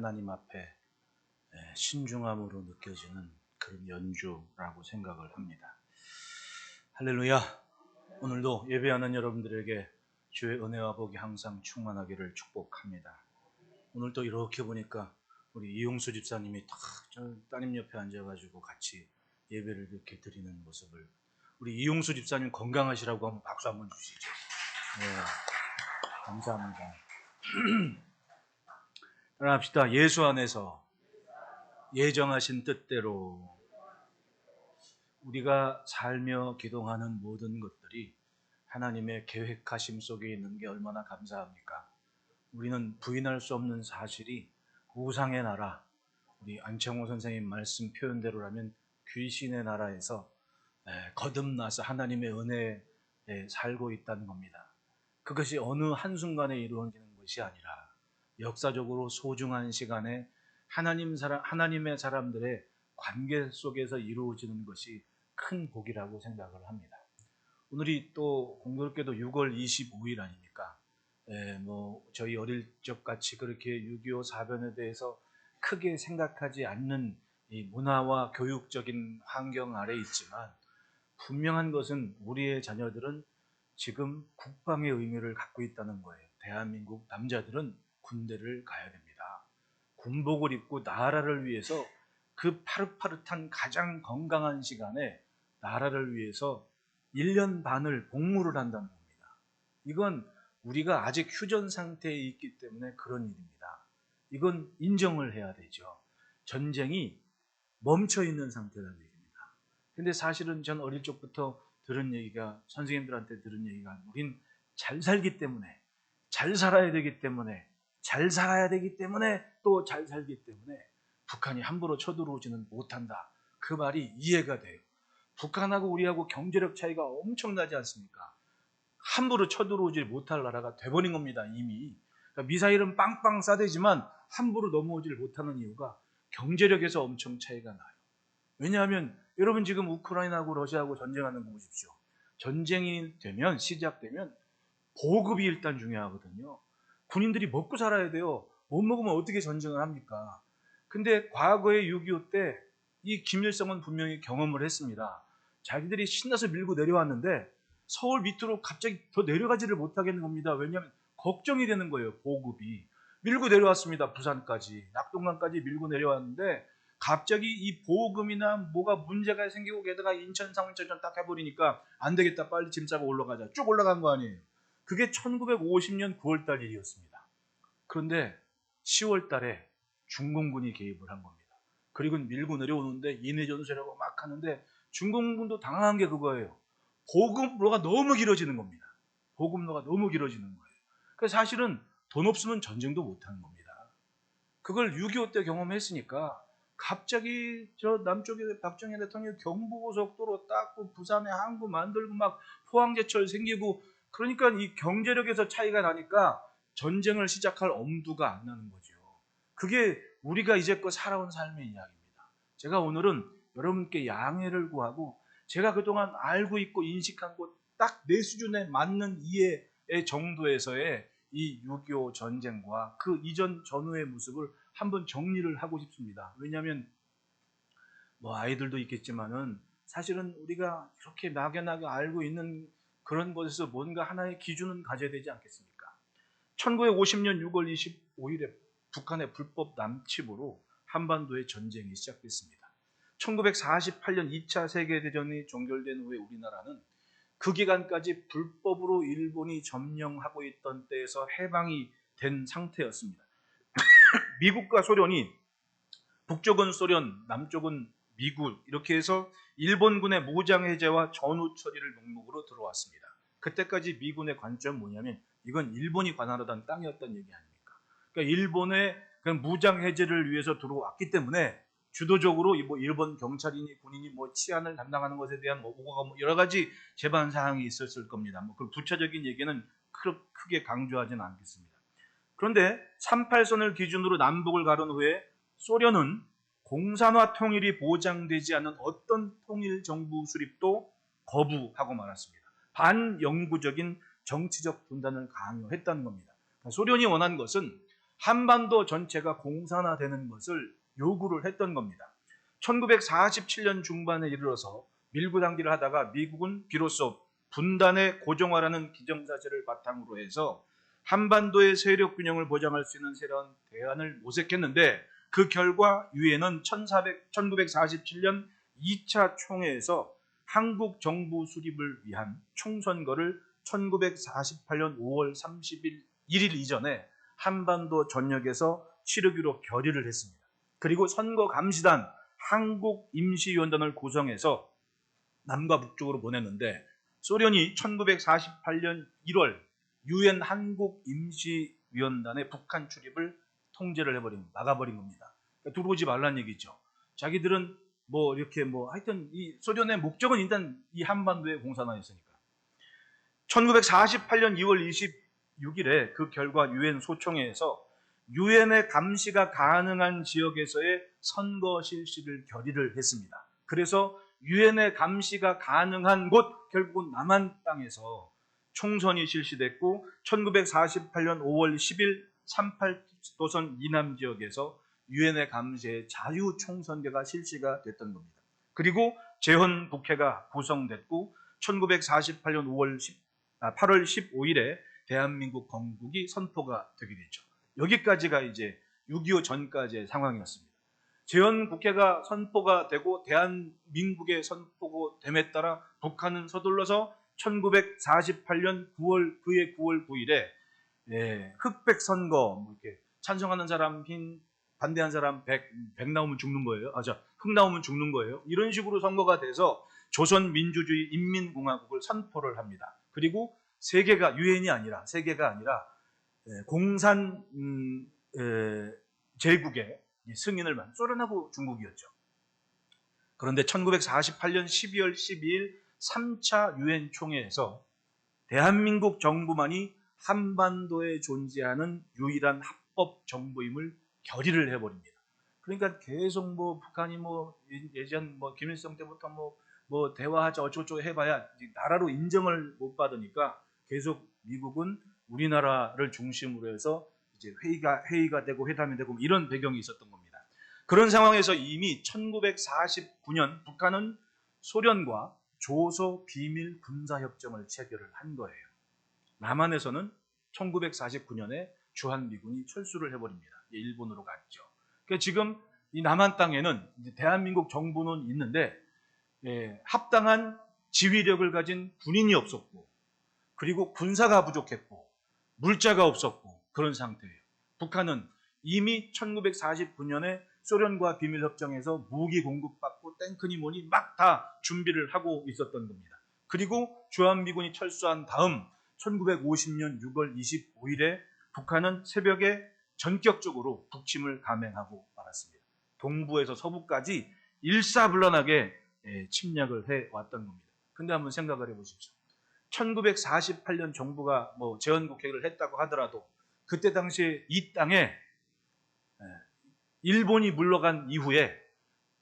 하나님 앞에 신중함으로 느껴지는 그런 연주라고 생각을 합니다. 할렐루야. 오늘도 예배하는 여러분들에게 주의 은혜와 복이 항상 충만하기를 축복합니다. 오늘 또 이렇게 보니까 우리 이용수 집사님이 딱 저 따님 옆에 앉아가지고 같이 예배를 이렇게 드리는 모습을, 우리 이용수 집사님 건강하시라고 한번 박수 한번 주시죠. 네, 감사합니다. 따라합시다. 예수 안에서 예정하신 뜻대로 우리가 살며 기동하는 모든 것들이 하나님의 계획하심 속에 있는 게 얼마나 감사합니까? 우리는 부인할 수 없는 사실이 우상의 나라, 우리 안창호 선생님 말씀 표현대로라면 귀신의 나라에서 거듭나서 하나님의 은혜에 살고 있다는 겁니다. 그것이 어느 한순간에 이루어지는 것이 아니라 역사적으로 소중한 시간에 하나님의 사람들의 관계 속에서 이루어지는 것이 큰 복이라고 생각을 합니다. 오늘이 또 공교롭게도 6월 25일 아닙니까? 저희 어릴 적 같이 그렇게 6.25 사변에 대해서 크게 생각하지 않는 이 문화와 교육적인 환경 아래 있지만, 분명한 것은 우리의 자녀들은 지금 국방의 의미를 갖고 있다는 거예요. 대한민국 남자들은 군대를 가야 됩니다. 군복을 입고 나라를 위해서 그 파릇파릇한 가장 건강한 시간에 나라를 위해서 1년 반을 복무를 한다는 겁니다. 이건 우리가 아직 휴전 상태에 있기 때문에 그런 일입니다. 이건 인정을 해야 되죠. 전쟁이 멈춰 있는 상태라는 얘기입니다. 근데 사실은 전 어릴 적부터 들은 얘기가, 선생님들한테 들은 얘기가, 우린 잘 살기 때문에, 잘 살아야 되기 때문에, 잘 살아야 되기 때문에, 또 잘 살기 때문에 북한이 함부로 쳐들어오지는 못한다. 그 말이 이해가 돼요. 북한하고 우리하고 경제력 차이가 엄청나지 않습니까? 함부로 쳐들어오지 못할 나라가 돼버린 겁니다, 이미. 그러니까 미사일은 빵빵 쏴대지만 함부로 넘어오질 못하는 이유가 경제력에서 엄청 차이가 나요. 왜냐하면 여러분 지금 우크라이나하고 러시아하고 전쟁하는 거 보십시오. 전쟁이 되면, 시작되면 보급이 일단 중요하거든요. 군인들이 먹고 살아야 돼요. 못 먹으면 어떻게 전쟁을 합니까? 근데 과거에 6.25 때 이 김일성은 분명히 경험을 했습니다. 자기들이 신나서 밀고 내려왔는데 서울 밑으로 갑자기 더 내려가지를 못하겠는 겁니다. 왜냐하면 걱정이 되는 거예요. 보급이. 밀고 내려왔습니다. 부산까지, 낙동강까지 밀고 내려왔는데 갑자기 이 보급이나 뭐가 문제가 생기고, 게다가 인천 상원처럼 딱 해버리니까 안 되겠다, 빨리 짐 싸고 올라가자. 쭉 올라간 거 아니에요. 그게 1950년 9월 달 일이었습니다. 그런데 10월 달에 중공군이 개입을 한 겁니다. 그리고 밀고 내려오는데 인해전술이라고 막 하는데, 중공군도 당황한 게 그거예요. 보급로가 너무 길어지는 겁니다. 보급로가 너무 길어지는 거예요. 그래서 사실은 돈 없으면 전쟁도 못하는 겁니다. 그걸 6.25 때 경험했으니까 갑자기 저 남쪽에 박정희 대통령이 경부고속도로 닦고 부산에 항구 만들고 막 포항제철 생기고, 그러니까 이 경제력에서 차이가 나니까 전쟁을 시작할 엄두가 안 나는 거죠. 그게 우리가 이제껏 살아온 삶의 이야기입니다. 제가 오늘은 여러분께 양해를 구하고, 제가 그동안 알고 있고 인식한 것 딱 내 수준에 맞는 이해의 정도에서의 이 6.25 전쟁과 그 이전 전후의 모습을 한번 정리를 하고 싶습니다. 왜냐하면 아이들도 있겠지만은 사실은 우리가 이렇게 막연하게 알고 있는 그런 것에서 뭔가 하나의 기준은 가져야 되지 않겠습니까? 1950년 6월 25일에 북한의 불법 남침으로 한반도의 전쟁이 시작됐습니다. 1948년 2차 세계대전이 종결된 후에 우리나라는 그 기간까지 불법으로 일본이 점령하고 있던 때에서 해방이 된 상태였습니다. 미국과 소련이, 북쪽은 소련, 남쪽은 미국, 이렇게 해서 일본군의 무장 해제와 전후 처리를 명목으로 들어왔습니다. 그때까지 미군의 관점은 뭐냐면 이건 일본이 관할하던 땅이었던 얘기 아닙니까? 그러니까 일본의 무장 해제를 위해서 들어왔기 때문에 주도적으로 일본 경찰이니 군인이 치안을 담당하는 것에 대한 여러 가지 제반 사항이 있었을 겁니다. 그 구체적인 얘기는 크게 강조하지는 않겠습니다. 그런데 38선을 기준으로 남북을 가른 후에 소련은 공산화 통일이 보장되지 않은 어떤 통일 정부 수립도 거부하고 말았습니다. 반영구적인 정치적 분단을 강요했다는 겁니다. 소련이 원한 것은 한반도 전체가 공산화되는 것을 요구를 했던 겁니다. 1947년 중반에 이르러서 밀고 당기를 하다가 미국은 비로소 분단의 고정화라는 기정사실을 바탕으로 해서 한반도의 세력 균형을 보장할 수 있는 새로운 대안을 모색했는데, 그 결과 유엔은 1947년 2차 총회에서 한국 정부 수립을 위한 총선거를 1948년 5월 30일 1일 이전에 한반도 전역에서 치르기로 결의를 했습니다. 그리고 선거 감시단 한국임시위원단을 구성해서 남과 북쪽으로 보냈는데, 소련이 1948년 1월 유엔 한국임시위원단의 북한 출입을 통제를 막아버린 겁니다. 그러니까 들어오지 말란 얘기죠. 자기들은 하여튼 이 소련의 목적은 일단 이 한반도의 공산화였으니까. 1948년 2월 26일에 그 결과 유엔 소총회에서 유엔의 감시가 가능한 지역에서의 선거 실시를 결의를 했습니다. 그래서 유엔의 감시가 가능한 곳, 결국은 남한 땅에서 총선이 실시됐고, 1948년 5월 10일 38도선 이남 지역에서 유엔의 감시의 자유 총선대가 실시가 됐던 겁니다. 그리고 재헌 국회가 구성됐고 1948년 8월 15일에 대한민국 건국이 선포가 되게 됐죠. 여기까지가 이제 6.25 전까지의 상황이었습니다. 재헌 국회가 선포가 되고 대한민국의 선포됨에 따라 북한은 서둘러서 1948년 9월 9일에 흑백 선거, 이렇게 찬성하는 사람 흰, 반대한 사람 백 나오면 죽는 거예요. 흑 나오면 죽는 거예요. 이런 식으로 선거가 돼서 조선민주주의 인민공화국을 선포를 합니다. 그리고 유엔이 아니라 세계가 아니라 공산 제국의 승인을 받은 소련하고 중국이었죠. 그런데 1948년 12월 12일 3차 유엔 총회에서 대한민국 정부만이 한반도에 존재하는 유일한 합법 정부임을 결의를 해버립니다. 그러니까 계속 북한이 예전 김일성 때부터 대화하자 어쩌고저쩌고 해봐야 나라로 인정을 못 받으니까 계속 미국은 우리나라를 중심으로 해서 이제 회의가 되고 회담이 되고 이런 배경이 있었던 겁니다. 그런 상황에서 이미 1949년 북한은 소련과 조소 비밀 군사협정을 체결을 한 거예요. 남한에서는 1949년에 주한미군이 철수를 해버립니다. 일본으로 갔죠. 그러니까 지금 이 남한 땅에는 대한민국 정부는 있는데 합당한 지휘력을 가진 군인이 없었고, 그리고 군사가 부족했고, 물자가 없었고, 그런 상태예요. 북한은 이미 1949년에 소련과 비밀협정에서 무기 공급받고 탱크니 뭐니 막 다 준비를 하고 있었던 겁니다. 그리고 주한미군이 철수한 다음 1950년 6월 25일에 북한은 새벽에 전격적으로 북침을 감행하고 말았습니다. 동부에서 서부까지 일사불란하게 침략을 해왔던 겁니다. 근데 한번 생각을 해보십시오. 1948년 정부가 재헌국회를 했다고 하더라도 그때 당시에 이 땅에 일본이 물러간 이후에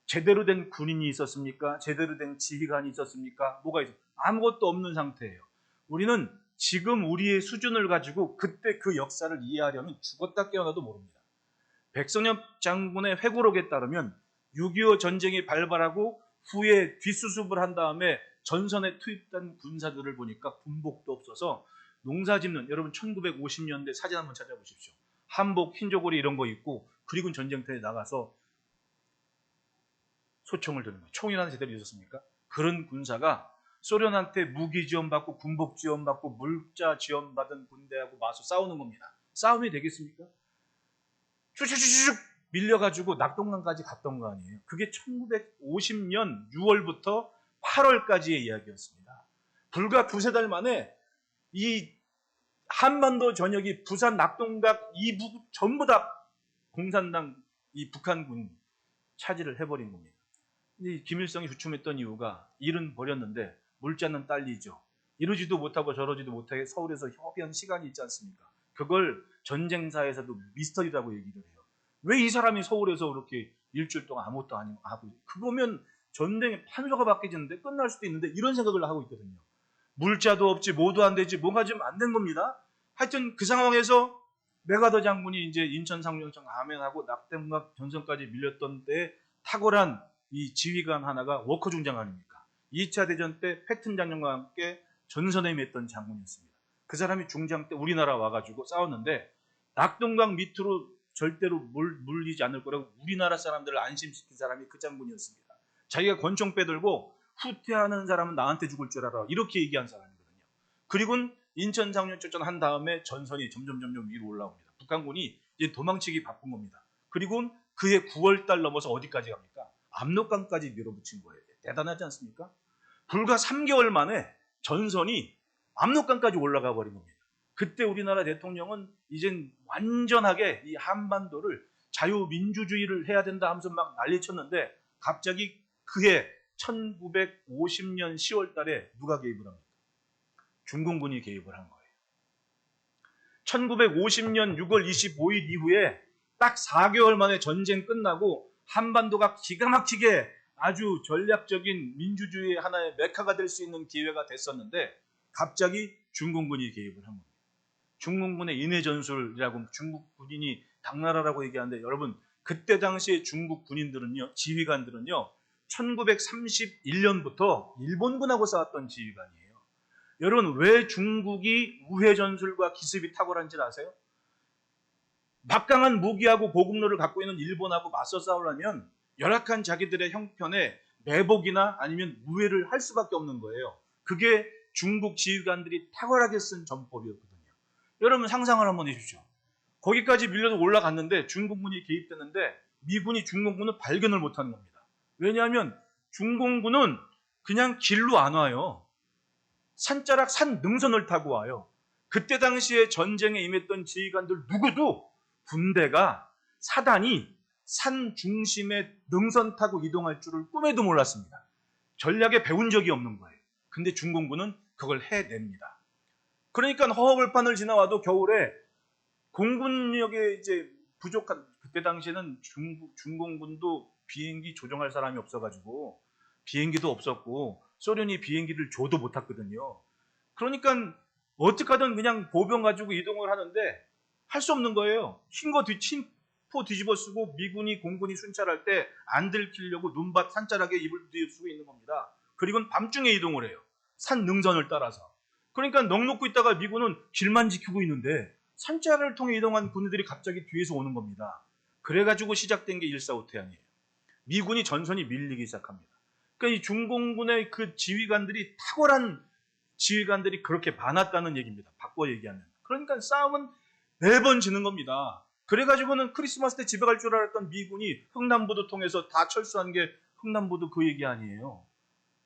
제대로 된 군인이 있었습니까? 제대로 된 지휘관이 있었습니까? 뭐가 있어요? 아무것도 없는 상태예요. 우리는 지금 우리의 수준을 가지고 그때 그 역사를 이해하려면 죽었다 깨어나도 모릅니다. 백선엽 장군의 회고록에 따르면 6.25 전쟁이 발발하고 후에 뒷수습을 한 다음에 전선에 투입된 군사들을 보니까 군복도 없어서 농사 짓는, 여러분 1950년대 사진 한번 찾아보십시오. 한복, 흰저고리 이런 거 입고 그리고 전쟁터에 나가서 소총을 드는 거예요. 총이나 제대로 있었습니까? 그런 군사가 소련한테 무기 지원받고 군복 지원받고 물자 지원받은 군대하고 맞서 싸우는 겁니다. 싸움이 되겠습니까? 쭈쭈쭈쭈 밀려가지고 낙동강까지 갔던 거 아니에요. 그게 1950년 6월부터 8월까지의 이야기였습니다. 불과 두세 달 만에 이 한반도 전역이 부산 낙동강 이북 전부 다 공산당 이 북한군 차지를 해버린 겁니다. 이 김일성이 주춤했던 이유가 일은 버렸는데 물자는 딸리죠. 이러지도 못하고 저러지도 못하게 서울에서 협의한 시간이 있지 않습니까? 그걸 전쟁사에서도 미스터리라고 얘기를 해요. 왜 이 사람이 서울에서 그렇게 일주일 동안 아무것도 안 하고, 그거면 전쟁의 판서가 바뀌었는데 끝날 수도 있는데 이런 생각을 하고 있거든요. 물자도 없지 뭐도 안 되지 뭐가 좀 안 된 겁니다. 하여튼 그 상황에서 메가더 장군이 이제 인천 상륙전 감행하고 낙동강 전선까지 밀렸던 때 탁월한 이 지휘관 하나가 워커 중장 아닙니까? 2차 대전 때 패튼 장군과 함께 전선에 임했던 장군이었습니다. 그 사람이 중장 때 우리나라 와가지고 싸웠는데 낙동강 밑으로 절대로 물리지 않을 거라고 우리나라 사람들을 안심시킨 사람이 그 장군이었습니다. 자기가 권총 빼들고 후퇴하는 사람은 나한테 죽을 줄 알아. 이렇게 얘기한 사람이거든요. 그리고 인천 상륙작전 한 다음에 전선이 점점 위로 올라옵니다. 북한군이 이제 도망치기 바쁜 겁니다. 그리고 그해 9월달 넘어서 어디까지 갑니까? 압록강까지 밀어붙인 거예요. 대단하지 않습니까? 불과 3개월 만에 전선이 압록강까지 올라가 버린 겁니다. 그때 우리나라 대통령은 이젠 완전하게 이 한반도를 자유민주주의를 해야 된다 하면서 막 난리쳤는데 갑자기 그해 1950년 10월 달에 누가 개입을 합니까? 중공군이 개입을 한 거예요. 1950년 6월 25일 이후에 딱 4개월 만에 전쟁 끝나고 한반도가 기가 막히게 아주 전략적인 민주주의의 하나의 메카가 될 수 있는 기회가 됐었는데 갑자기 중공군이 개입을 한 겁니다. 중공군의 인해 전술이라고 중국 군인이 당나라라고 얘기하는데 여러분 그때 당시에 중국 군인들은요, 지휘관들은요 1931년부터 일본군하고 싸웠던 지휘관이에요. 여러분 왜 중국이 우회 전술과 기습이 탁월한지 아세요? 막강한 무기하고 보급로를 갖고 있는 일본하고 맞서 싸우려면 열악한 자기들의 형편에 매복이나 아니면 우회를 할 수밖에 없는 거예요. 그게 중국 지휘관들이 탁월하게 쓴 전법이었거든요. 여러분 상상을 한번 해주십시오. 거기까지 밀려서 올라갔는데 중공군이 개입됐는데 미군이 중공군을 발견을 못하는 겁니다. 왜냐하면 중공군은 그냥 길로 안 와요. 산자락 산 능선을 타고 와요. 그때 당시에 전쟁에 임했던 지휘관들 누구도 군대가 사단이 산 중심에 능선 타고 이동할 줄을 꿈에도 몰랐습니다. 전략에 배운 적이 없는 거예요. 근데 중공군은 그걸 해냅니다. 그러니까 허허벌판을 지나와도 겨울에 공군력에 이제 부족한, 그때 당시에는 중공군도 비행기 조종할 사람이 없어가지고 비행기도 없었고 소련이 비행기를 줘도 못 탔거든요. 그러니까 어떻게든 그냥 보병 가지고 이동을 하는데 할 수 없는 거예요. 흰포 뒤집어 쓰고 미군이 공군이 순찰할 때 안 들키려고 눈밭 산자락에 입을 뒤집고 있는 겁니다. 그리고 밤중에 이동을 해요. 산 능선을 따라서. 그러니까 넋놓고 있다가 미군은 길만 지키고 있는데 산자락을 통해 이동한 군인들이 갑자기 뒤에서 오는 겁니다. 그래가지고 시작된 게 145태양이에요. 미군이 전선이 밀리기 시작합니다. 그러니까 이 중공군의 그 지휘관들이 탁월한 지휘관들이 그렇게 많았다는 얘기입니다. 바꿔 얘기하면. 그러니까 싸움은 매번 지는 겁니다. 그래가지고는 크리스마스 때 집에 갈 줄 알았던 미군이 흥남부도 통해서 다 철수한 게 흥남부도 그 얘기 아니에요.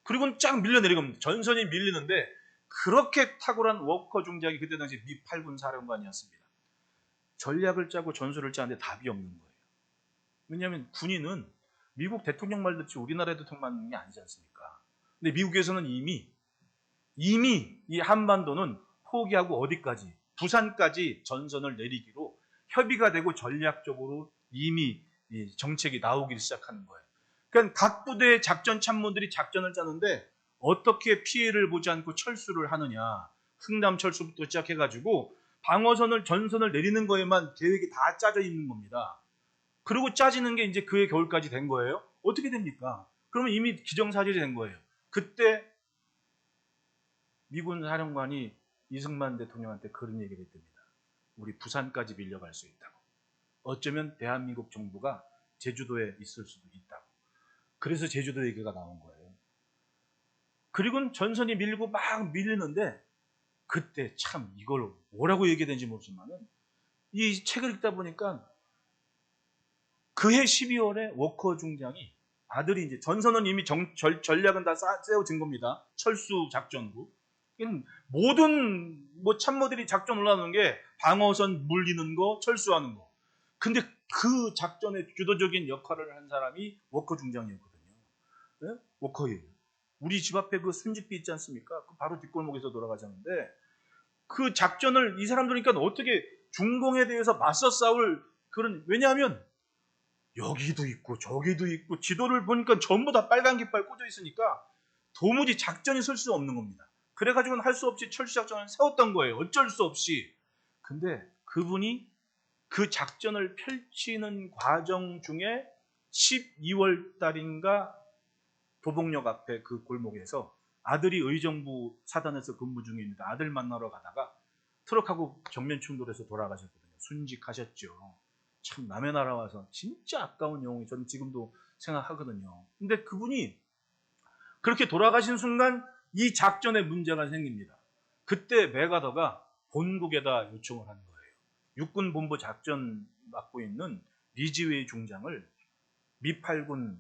그리고는 쫙 밀려내린 겁니다. 전선이 밀리는데 그렇게 탁월한 워커 중장이 그때 당시 미 8군 사령관이었습니다. 전략을 짜고 전술을 짜는데 답이 없는 거예요. 왜냐하면 군인은 미국 대통령 말 듣지 우리나라 대통령 말하는 게 아니지 않습니까? 근데 미국에서는 이미 이 한반도는 포기하고 어디까지? 부산까지 전선을 내리기로 협의가 되고 전략적으로 이미 정책이 나오기 시작하는 거예요. 그러니까 각 부대의 작전 참모들이 작전을 짜는데 어떻게 피해를 보지 않고 철수를 하느냐. 흥남 철수부터 시작해가지고 방어선을 전선을 내리는 거에만 계획이 다 짜져 있는 겁니다. 그리고 짜지는 게 이제 그해 겨울까지 된 거예요. 어떻게 됩니까? 그러면 이미 기정사실이 된 거예요. 그때 미군 사령관이 이승만 대통령한테 그런 얘기를 했답니다. 우리 부산까지 밀려갈 수 있다고. 어쩌면 대한민국 정부가 제주도에 있을 수도 있다고. 그래서 제주도 얘기가 나온 거예요. 그리고 전선이 밀리고 막 밀리는데 그때 참 이걸 뭐라고 얘기되는지 모르지만은 이 책을 읽다 보니까 그해 12월에 워커 중장이 아들이 이제 전선은 이미 전략은 다 세워진 겁니다. 철수 작전으로. 모든 참모들이 작전 올라가는 게 방어선 물리는 거, 철수하는 거. 근데 그 작전의 주도적인 역할을 한 사람이 워커 중장이었거든요. 네? 워커예요. 우리 집 앞에 그 순직비 있지 않습니까? 그 바로 뒷골목에서 돌아가셨는데 그 작전을 이 사람들이니까 어떻게 중공에 대해서 맞서 싸울 그런, 왜냐하면 여기도 있고 저기도 있고 지도를 보니까 전부 다 빨간 깃발 꽂아 있으니까 도무지 작전이 설 수 없는 겁니다. 그래가지고는 할 수 없이 철수작전을 세웠던 거예요. 어쩔 수 없이. 근데 그분이 그 작전을 펼치는 과정 중에 12월 달인가 도봉역 앞에 그 골목에서 아들이 의정부 사단에서 근무 중입니다. 아들 만나러 가다가 트럭하고 정면 충돌해서 돌아가셨거든요. 순직하셨죠. 참 남의 나라 와서 진짜 아까운 영웅이 저는 지금도 생각하거든요. 근데 그분이 그렇게 돌아가신 순간 이 작전에 문제가 생깁니다. 그때 맥아더가 본국에다 요청을 한 거예요. 육군본부 작전 맡고 있는 리즈웨이 중장을 미8군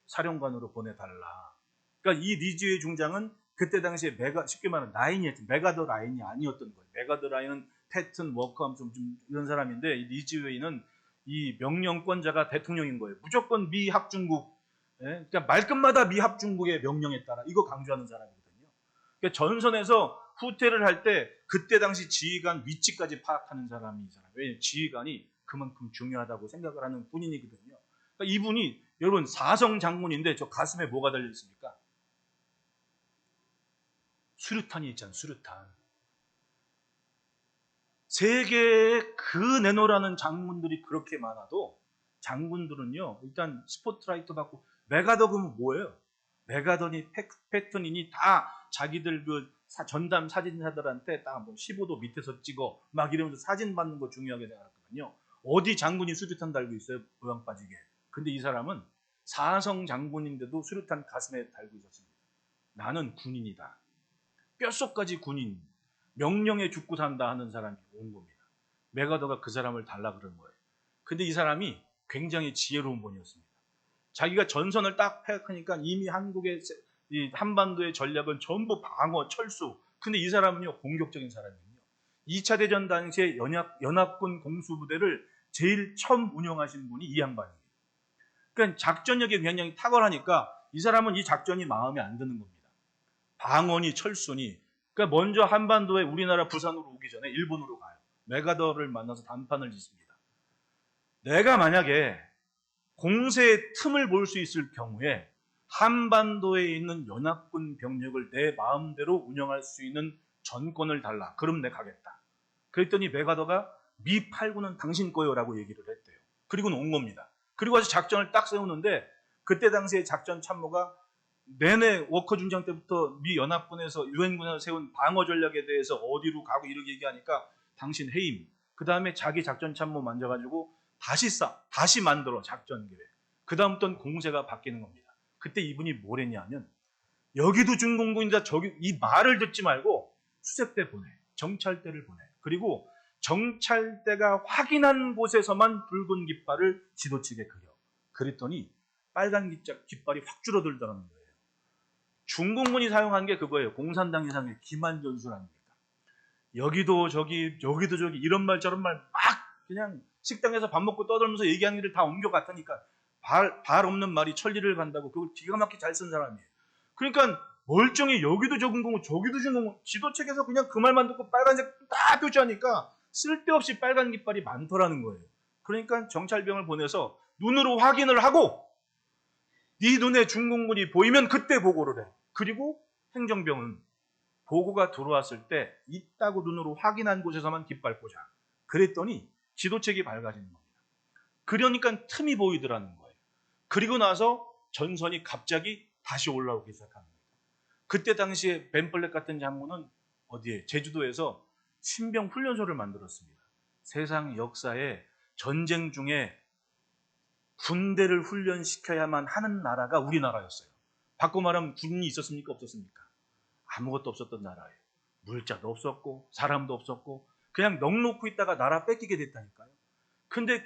사령관으로 보내달라. 그러니까 이 리즈웨이 중장은 그때 당시에 쉽게 말하면 라인이었죠. 맥아더 라인이 아니었던 거예요. 맥아더 라인은 패튼, 워커함 좀 이런 사람인데 이 리즈웨이는 이 명령권자가 대통령인 거예요. 무조건 미합중국, 그러니까 말끝마다 미합중국의 명령에 따라 이거 강조하는 사람이거든요. 그러니까 전선에서 후퇴를 할 때 그때 당시 지휘관 위치까지 파악하는 사람이 이 사람. 왜냐하면 지휘관이 그만큼 중요하다고 생각을 하는 분이거든요. 그러니까 이분이 여러분 사성 장군인데 저 가슴에 뭐가 달려 있습니까? 수류탄이 있잖아요. 수류탄. 세계에 그 내노라는 장군들이 그렇게 많아도 장군들은요 일단 스포트라이트 받고 맥아더 그러면 뭐예요? 맥아더니 패턴이니 다 자기들 그 전담 사진사들한테 딱 뭐 15도 밑에서 찍어 막 이러면서 사진 받는 거 중요하게 생각하거든요. 어디 장군이 수류탄 달고 있어요? 모양 빠지게. 근데 이 사람은 사성 장군인데도 수류탄 가슴에 달고 있었습니다. 나는 군인이다. 뼛속까지 군인. 명령에 죽고 산다 하는 사람이 온 겁니다. 맥아더가 그 사람을 달라 그런 거예요. 근데 이 사람이 굉장히 지혜로운 분이었습니다. 자기가 전선을 딱 파악하니까 이미 한국의 이 한반도의 전략은 전부 방어, 철수. 근데 이 사람은요 공격적인 사람이거든요. 2차 대전 당시에 연합군 공수부대를 제일 처음 운영하신 분이 이 양반이에요. 그러니까 작전력이 굉장히 탁월하니까 이 사람은 이 작전이 마음에 안 드는 겁니다. 방어니 철수니. 그러니까 먼저 한반도에 우리나라 부산으로 오기 전에 일본으로 가요. 맥아더를 만나서 단판을 짓습니다. 내가 만약에 공세의 틈을 볼 수 있을 경우에 한반도에 있는 연합군 병력을 내 마음대로 운영할 수 있는 전권을 달라. 그럼 내가 가겠다. 그랬더니 맥아더가 미8군은 당신 거요라고 얘기를 했대요. 그리고는 온 겁니다. 그리고 와서 작전을 딱 세우는데 그때 당시에 작전 참모가 내내 워커 중장 때부터 미 연합군에서 유엔군에서 세운 방어 전략에 대해서 어디로 가고 이렇게 얘기하니까 당신 해임. 그 다음에 자기 작전 참모 만져가지고 다시 만들어 작전 계획. 그 다음부터는 공세가 바뀌는 겁니다. 그때 이분이 뭘 했냐면 여기도 중공군이다 저기 이 말을 듣지 말고 수색대 보내. 정찰대를 보내. 그리고 정찰대가 확인한 곳에서만 붉은 깃발을 지도측에 그려. 그랬더니 빨간 깃발이 확 줄어들더라는 거예요. 중공군이 사용한 게 그거예요. 공산당이 사용한 게 기만전술 아닙니까? 여기도 저기 이런 말 저런 말 막 그냥 식당에서 밥 먹고 떠들면서 얘기하는 일을 다 옮겨갔다니까 발 없는 말이 천리를 간다고 그걸 기가 막히게 잘 쓴 사람이에요. 그러니까 멀쩡히 여기도 저공군 저기도 중공군 지도책에서 그냥 그 말만 듣고 빨간색 딱 표시하니까 쓸데없이 빨간 깃발이 많더라는 거예요. 그러니까 정찰병을 보내서 눈으로 확인을 하고 네 눈에 중공군이 보이면 그때 보고를 해. 그리고 행정병은 보고가 들어왔을 때 있다고 눈으로 확인한 곳에서만 깃발 꽂아. 그랬더니 지도책이 밝아지는 겁니다. 그러니까 틈이 보이더라는 거예요. 그리고 나서 전선이 갑자기 다시 올라오기 시작합니다. 그때 당시에 벤플렉 같은 장군은 어디에? 제주도에서 신병 훈련소를 만들었습니다. 세상 역사에 전쟁 중에 군대를 훈련시켜야만 하는 나라가 우리나라였어요. 바꿔 말하면 군인이 있었습니까? 없었습니까? 아무것도 없었던 나라예요. 물자도 없었고 사람도 없었고 그냥 넋놓고 있다가 나라 뺏기게 됐다니까요. 근데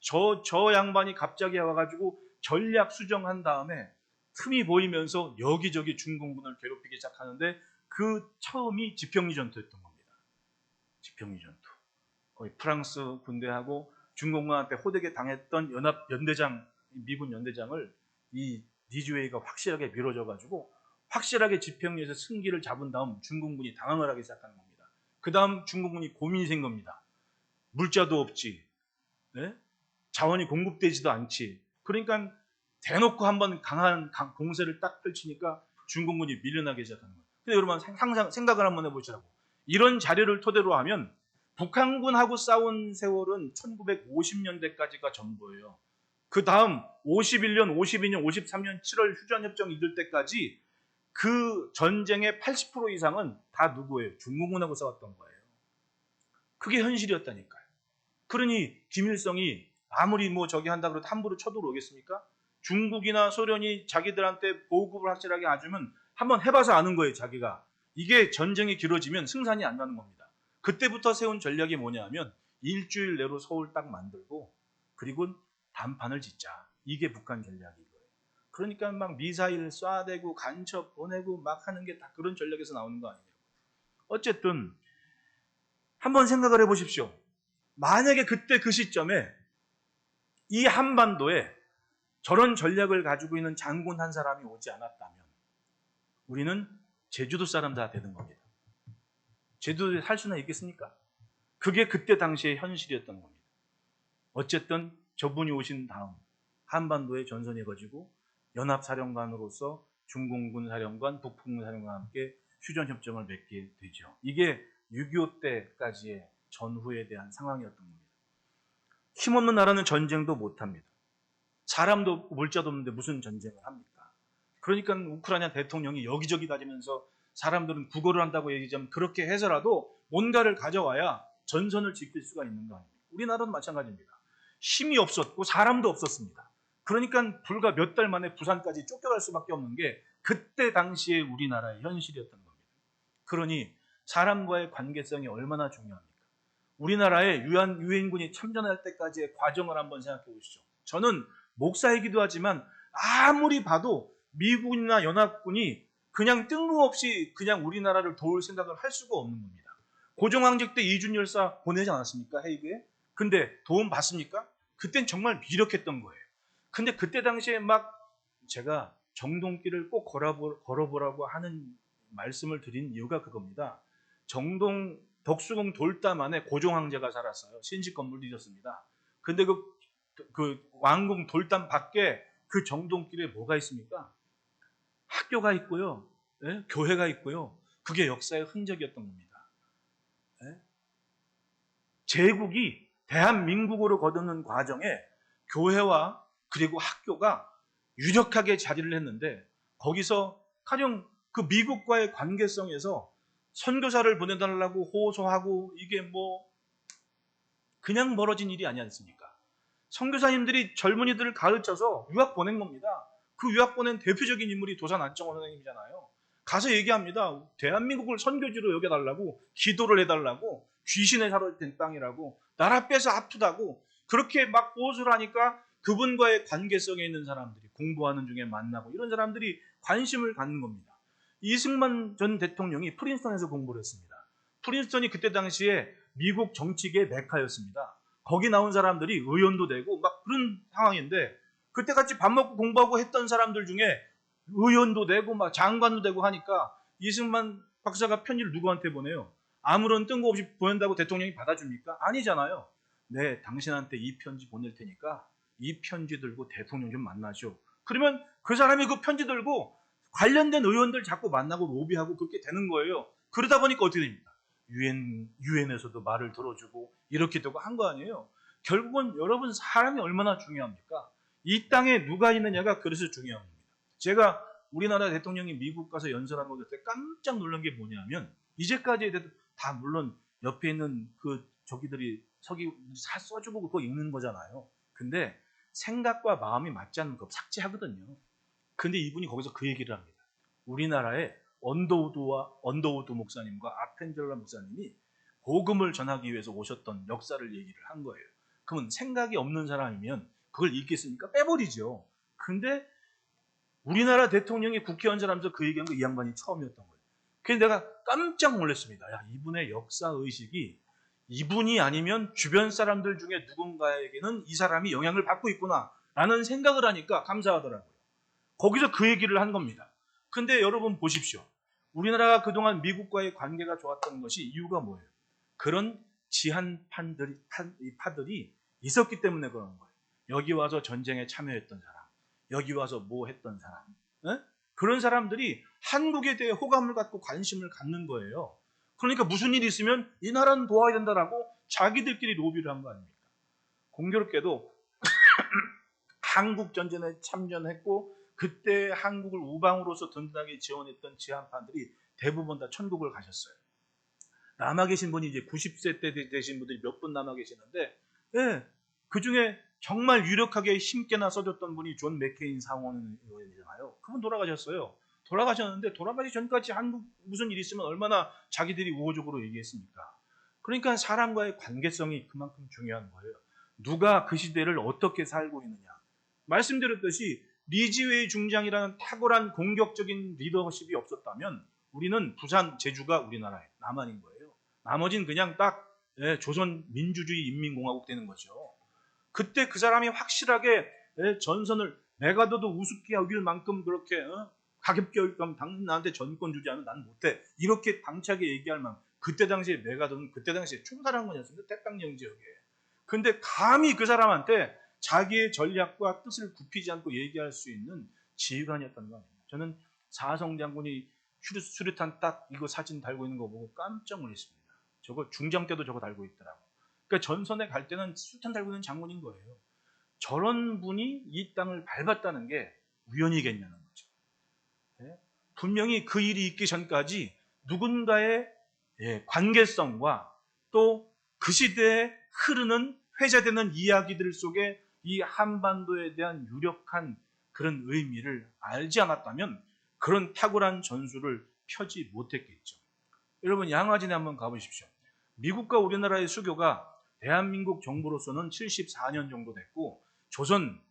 저 양반이 갑자기 와가지고 전략 수정한 다음에 틈이 보이면서 여기저기 중공군을 괴롭히기 시작하는데 그 처음이 지평리 전투였던 겁니다. 지평리 전투. 거의 프랑스 군대하고 중공군한테 호되게 당했던 미군 연대장을 이 리즈웨이가 확실하게 밀어줘가지고 확실하게 지평리에서 승기를 잡은 다음 중공군이 당황을 하기 시작하는 겁니다. 그 다음 중공군이 고민이 생깁니다. 물자도 없지, 네? 자원이 공급되지도 않지. 그러니까 대놓고 한번 강한 공세를 딱 펼치니까 중공군이 밀려나기 시작하는 거예요. 근데 여러분 생각을 한번 해보시라고. 이런 자료를 토대로 하면 북한군하고 싸운 세월은 1950년대까지가 전부예요. 그 다음 51년, 52년, 53년 7월 휴전협정 이룰 때까지 그 전쟁의 80% 이상은 다 누구예요? 중국군하고 싸웠던 거예요. 그게 현실이었다니까요. 그러니 김일성이 아무리 뭐 저기 한다 그래도 함부로 쳐들어오겠습니까? 중국이나 소련이 자기들한테 보급을 확실하게 해주면 한번 해봐서 아는 거예요, 자기가. 이게 전쟁이 길어지면 승산이 안 나는 겁니다. 그때부터 세운 전략이 뭐냐면 일주일 내로 서울 딱 만들고 그리고 단판을 짓자. 이게 북한 전략인 거예요. 그러니까 막 미사일 쏴대고 간첩 보내고 막 하는 게 다 그런 전략에서 나오는 거 아니에요. 어쨌든 한번 생각을 해보십시오. 만약에 그때 그 시점에 이 한반도에 저런 전략을 가지고 있는 장군 한 사람이 오지 않았다면 우리는 제주도 사람 다 되는 겁니다. 제주도에 살 수나 있겠습니까? 그게 그때 당시의 현실이었던 겁니다. 어쨌든 저분이 오신 다음 한반도에 전선해가지고 연합사령관으로서 중공군 사령관, 북풍군 사령관과 함께 휴전협정을 맺게 되죠. 이게 6.25 때까지의 전후에 대한 상황이었던 겁니다. 힘없는 나라는 전쟁도 못합니다. 사람도 물자도 없는데 무슨 전쟁을 합니까? 그러니까 우크라이나 대통령이 여기저기 다니면서 사람들은 구걸을 한다고 얘기하면 그렇게 해서라도 뭔가를 가져와야 전선을 지킬 수가 있는 거 아닙니까? 우리나라도 마찬가지입니다. 힘이 없었고 사람도 없었습니다. 그러니까 불과 몇 달 만에 부산까지 쫓겨갈 수밖에 없는 게 그때 당시에 우리나라의 현실이었던 겁니다. 그러니 사람과의 관계성이 얼마나 중요합니까? 우리나라의 유엔군이 참전할 때까지의 과정을 한번 생각해 보시죠. 저는 목사이기도 하지만 아무리 봐도 미군이나 연합군이 그냥 뜬금없이 그냥 우리나라를 도울 생각을 할 수가 없는 겁니다. 고종황제 때 이준 열사 보내지 않았습니까? 헤이그에? 근데 도움 받습니까? 그땐 정말 미력했던 거예요. 근데 그때 당시에 막 제가 정동길을 꼭 걸어보라고 하는 말씀을 드린 이유가 그겁니다. 정동 덕수궁 돌담 안에 고종황제가 살았어요. 신식 건물도 있었습니다. 근데 그 왕궁 돌담 밖에 그 정동길에 뭐가 있습니까? 학교가 있고요. 예? 교회가 있고요. 그게 역사의 흔적이었던 겁니다. 예? 제국이 대한민국으로 거듭는 과정에 교회와 그리고 학교가 유력하게 자리를 했는데 거기서 가령 그 미국과의 관계성에서 선교사를 보내달라고 호소하고 이게 뭐 그냥 벌어진 일이 아니지 않습니까? 선교사님들이 젊은이들을 가르쳐서 유학 보낸 겁니다. 그 유학 보낸 대표적인 인물이 도산 안정원 선생님이잖아요. 가서 얘기합니다. 대한민국을 선교지로 여겨달라고 기도를 해달라고 귀신에 사로된 땅이라고 나라 빼서 아프다고 그렇게 막 호소를 하니까 그분과의 관계성에 있는 사람들이 공부하는 중에 만나고 이런 사람들이 관심을 갖는 겁니다. 이승만 전 대통령이 프린스턴에서 공부를 했습니다. 프린스턴이 그때 당시에 미국 정치계의 메카였습니다. 거기 나온 사람들이 의원도 되고 막 그런 상황인데 그때 같이 밥 먹고 공부하고 했던 사람들 중에 의원도 되고 막 장관도 되고 하니까 이승만 박사가 편지를 누구한테 보내요? 아무런 뜬금없이 보낸다고 대통령이 받아줍니까? 아니잖아요. 네, 당신한테 이 편지 보낼 테니까 이 편지 들고 대통령 좀 만나죠. 그러면 그 사람이 그 편지 들고 관련된 의원들 자꾸 만나고 로비하고 그렇게 되는 거예요. 그러다 보니까 어떻게 됩니까? 유엔에서도 말을 들어주고 이렇게 되고 한 거 아니에요. 결국은 여러분 사람이 얼마나 중요합니까? 이 땅에 누가 있느냐가 그래서 중요한 겁니다. 제가 우리나라 대통령이 미국 가서 연설한 거 때 깜짝 놀란 게 뭐냐면 이제까지 다 물론 옆에 있는 그 저기들이 서기 써주고 그거 읽는 거잖아요. 근데 생각과 마음이 맞지 않는 거 삭제하거든요. 근데 이분이 거기서 그 얘기를 합니다. 우리나라의 언더우드 목사님과 아펜젤라 목사님이 복음을 전하기 위해서 오셨던 역사를 얘기를 한 거예요. 그러면 생각이 없는 사람이면 그걸 읽겠습니까? 빼버리죠. 근데 우리나라 대통령이 국회의원 하면서 그 얘기한 거 이 양반이 처음이었던 거예요. 그래서 내가 깜짝 놀랐습니다. 야, 이분의 역사의식이 이분이 아니면 주변 사람들 중에 누군가에게는 이 사람이 영향을 받고 있구나 라는 생각을 하니까 감사하더라고요. 거기서 그 얘기를 한 겁니다. 근데 여러분 보십시오. 우리나라가 그동안 미국과의 관계가 좋았던 것이 이유가 뭐예요? 그런 파들이 있었기 때문에 그런 거예요. 여기 와서 전쟁에 참여했던 사람, 여기 와서 뭐 했던 사람, 그런 사람들이 한국에 대해 호감을 갖고 관심을 갖는 거예요. 그러니까 무슨 일이 있으면 이 나라는 도와야 된다라고 자기들끼리 로비를 한 거 아닙니까? 공교롭게도 한국 전쟁에 참전했고 그때 한국을 우방으로서 든든하게 지원했던 지한파들이 대부분 다 천국을 가셨어요. 남아 계신 분이 이제 90세 때 되신 분들이 몇 분 남아 계시는데, 예, 그 중에 정말 유력하게 힘께나 써줬던 분이 존 맥케인 상원 의원이잖아요. 그분 돌아가셨어요. 돌아가셨는데 돌아가기 전까지 한국 무슨 일이 있으면 얼마나 자기들이 우호적으로 얘기했습니까? 그러니까 사람과의 관계성이 그만큼 중요한 거예요. 누가 그 시대를 어떻게 살고 있느냐. 말씀드렸듯이 리지웨이 중장이라는 탁월한 공격적인 리더십이 없었다면 우리는 부산, 제주가 우리나라의 남한인 거예요. 나머지는 그냥 딱 조선 민주주의 인민공화국 되는 거죠. 그때 그 사람이 확실하게 전선을 내가 너도 우습게 여길 만큼 그렇게 가볍게 여길 거면 당신 나한테 전권 주지 않으면 난 못해. 이렇게 당차게 얘기할 만큼 그때 당시에 내가 너는 그때 당시에 총사령관이었습니다. 태평양 지역에. 근데 감히 그 사람한테 자기의 전략과 뜻을 굽히지 않고 얘기할 수 있는 지휘관이었던 거 아닙니까? 저는 사성 장군이 수류탄 딱 이거 사진 달고 있는 거 보고 깜짝 놀랐습니다. 저거 중장 때도 저거 달고 있더라고. 그러니까 전선에 갈 때는 수류탄 달고 있는 장군인 거예요. 저런 분이 이 땅을 밟았다는 게 우연이겠냐는 거죠. 네? 분명히 그 일이 있기 전까지 누군가의 관계성과 또 그 시대에 흐르는 회자되는 이야기들 속에 이 한반도에 대한 유력한 그런 의미를 알지 않았다면 그런 탁월한 전술을 펴지 못했겠죠. 여러분 양화진에 한번 가보십시오. 미국과 우리나라의 수교가 대한민국 정부로서는 74년 정도 됐고 조선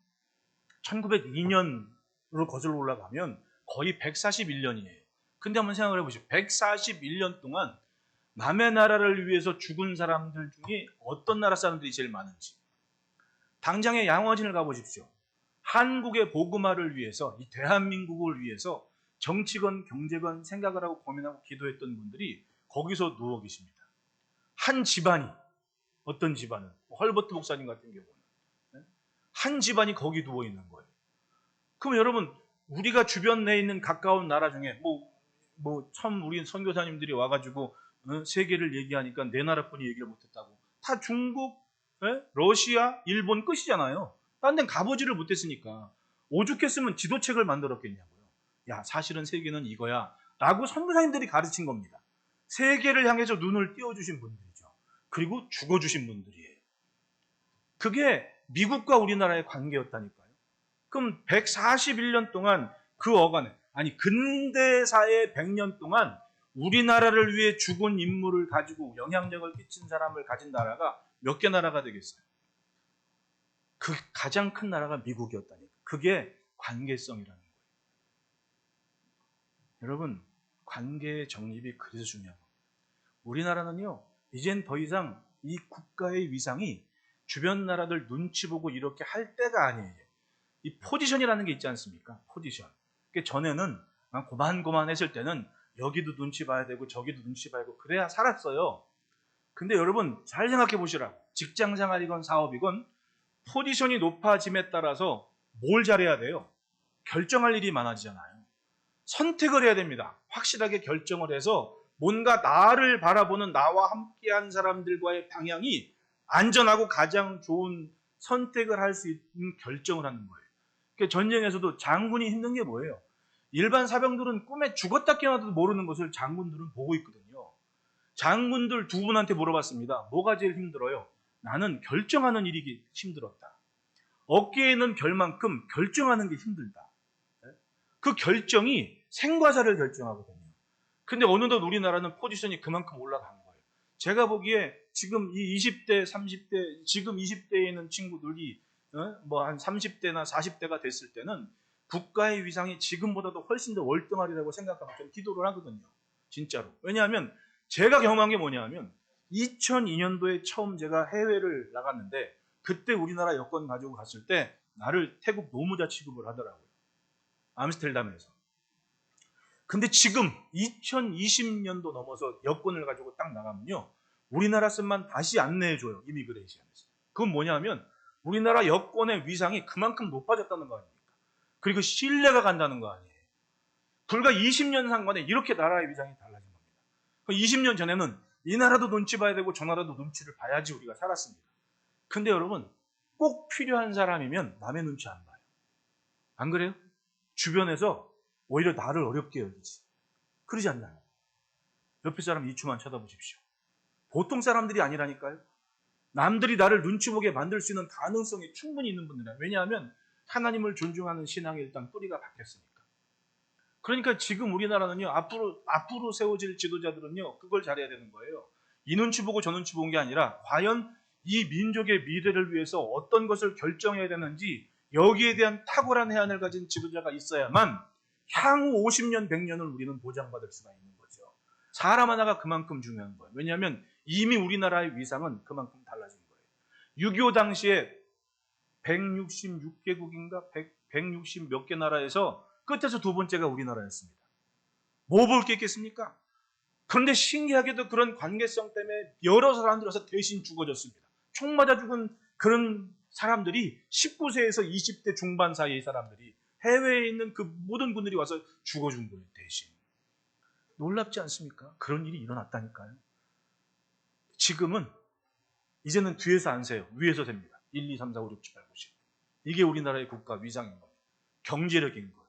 1902년으로 거슬러 올라가면 거의 141년이에요. 근데 한번 생각을 해보십시오. 141년 동안 남의 나라를 위해서 죽은 사람들 중에 어떤 나라 사람들이 제일 많은지. 당장의 양화진을 가보십시오. 한국의 복음화를 위해서, 이 대한민국을 위해서 정치건 경제건 생각을 하고 고민하고 기도했던 분들이 거기서 누워 계십니다. 한 집안이, 어떤 집안은 헐버트 목사님 같은 경우는 한 집안이 거기 누워 있는 거예요. 그럼 여러분 우리가 주변 내에 있는 가까운 나라 중에 참 우리 선교사님들이 와가지고 세계를 얘기하니까 내 나라뿐이 얘기를 못했다고. 다 중국, 러시아, 일본 끝이잖아요. 딴 데는 가보지를 못했으니까. 오죽했으면 지도책을 만들었겠냐고요. 야, 사실은 세계는 이거야. 라고 선교사님들이 가르친 겁니다. 세계를 향해서 눈을 띄워주신 분들이죠. 그리고 죽어주신 분들이에요. 그게 미국과 우리나라의 관계였다니까요. 그럼 141년 동안 그 어간에, 아니 근대사의 100년 동안 우리나라를 위해 죽은 인물을 가지고 영향력을 끼친 사람을 가진 나라가 몇 개 나라가 되겠어요? 그 가장 큰 나라가 미국이었다니까. 그게 관계성이라는 거예요. 여러분, 관계의 정립이 그래서 중요한 겁니다. 우리나라는요, 이젠 더 이상 이 국가의 위상이 주변 나라들 눈치 보고 이렇게 할 때가 아니에요. 이 포지션이라는 게 있지 않습니까? 포지션. 그러니까 전에는 고만고만했을 때는 여기도 눈치 봐야 되고 저기도 눈치 봐야 되고 그래야 살았어요. 근데 여러분 잘 생각해 보시라고. 직장생활이건 사업이건 포지션이 높아짐에 따라서 뭘 잘해야 돼요? 결정할 일이 많아지잖아요. 선택을 해야 됩니다. 확실하게 결정을 해서 뭔가 나를 바라보는 나와 함께한 사람들과의 방향이 안전하고 가장 좋은 선택을 할 수 있는 결정을 하는 거예요. 그러니까 전쟁에서도 장군이 힘든 게 뭐예요? 일반 사병들은 꿈에 죽었다 깨어나도 모르는 것을 장군들은 보고 있거든요. 장군들 두 분한테 물어봤습니다. 뭐가 제일 힘들어요? 나는 결정하는 일이 힘들었다. 어깨에 있는 별만큼 결정하는 게 힘들다. 그 결정이 생과사를 결정하거든요. 근데 어느덧 우리나라는 포지션이 그만큼 올라간 거예요. 제가 보기에 지금 이 20대, 30대, 지금 20대에 있는 친구들이 한 30대나 40대가 됐을 때는 국가의 위상이 지금보다도 훨씬 더 월등하리라고 생각하면 좀 기도를 하거든요. 진짜로. 왜냐하면 제가 경험한 게 뭐냐면 2002년도에 처음 제가 해외를 나갔는데 그때 우리나라 여권 가지고 갔을 때 나를 태국 노무자 취급을 하더라고요. 암스테르담에서. 근데 지금 2020년도 넘어서 여권을 가지고 딱 나가면요. 우리나라 것만 다시 안내해줘요. 이미그레이션에서. 그건 뭐냐면 우리나라 여권의 위상이 그만큼 높아졌다는 거 아닙니까? 그리고 신뢰가 간다는 거 아니에요. 불과 20년 상관에 이렇게 나라의 위상이 달라진 겁니다. 20년 전에는 이 나라도 눈치 봐야 되고 저 나라도 눈치를 봐야지 우리가 살았습니다. 근데 여러분, 꼭 필요한 사람이면 남의 눈치 안 봐요. 안 그래요? 주변에서 오히려 나를 어렵게 여기지. 그러지 않나요? 옆에 사람 이추만 쳐다보십시오. 보통 사람들이 아니라니까요. 남들이 나를 눈치 보게 만들 수 있는 가능성이 충분히 있는 분들이에요. 왜냐하면 하나님을 존중하는 신앙의 일단 뿌리가 박혔으니까. 그러니까 지금 우리나라는요, 앞으로 세워질 지도자들은요, 그걸 잘해야 되는 거예요. 이 눈치 보고 저 눈치 본 게 아니라, 과연 이 민족의 미래를 위해서 어떤 것을 결정해야 되는지, 여기에 대한 탁월한 해안을 가진 지도자가 있어야만 향후 50년, 100년을 우리는 보장받을 수가 있는 거죠. 사람 하나가 그만큼 중요한 거예요. 왜냐하면 이미 우리나라의 위상은 그만큼 달라진 거예요. 6.25 당시에 166개국인가 160 몇 개 나라에서 끝에서 두 번째가 우리나라였습니다. 뭐 볼 게 있겠습니까? 그런데 신기하게도 그런 관계성 때문에 여러 사람들이 와서 대신 죽어졌습니다. 총 맞아 죽은 그런 사람들이 19세에서 20대 중반 사이의 사람들이 해외에 있는 그 모든 분들이 와서 죽어준 거예요, 대신. 놀랍지 않습니까? 그런 일이 일어났다니까요. 지금은 이제는 뒤에서 안 세요. 위에서 셉니다. 1, 2, 3, 4, 5, 6, 7, 8, 9, 10. 이게 우리나라의 국가 위상인 겁니다. 경제력인 거예요.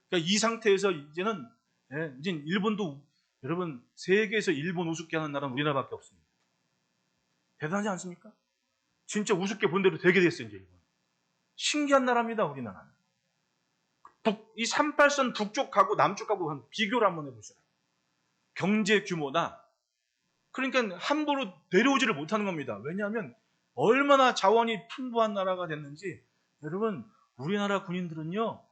그러니까 이 상태에서 이제는 일본도, 여러분, 세계에서 일본 우습게 하는 나라는 우리나라밖에 없습니다. 대단하지 않습니까? 진짜 우습게 본 대로 되게 됐어요, 이제 일본. 신기한 나라입니다, 우리나라는. 이 38선 북쪽하고 남쪽하고 비교를 한번 해보세요. 경제 규모나, 그러니까 함부로 내려오지를 못하는 겁니다. 왜냐하면 얼마나 자원이 풍부한 나라가 됐는지. 여러분, 우리나라 군인들은요,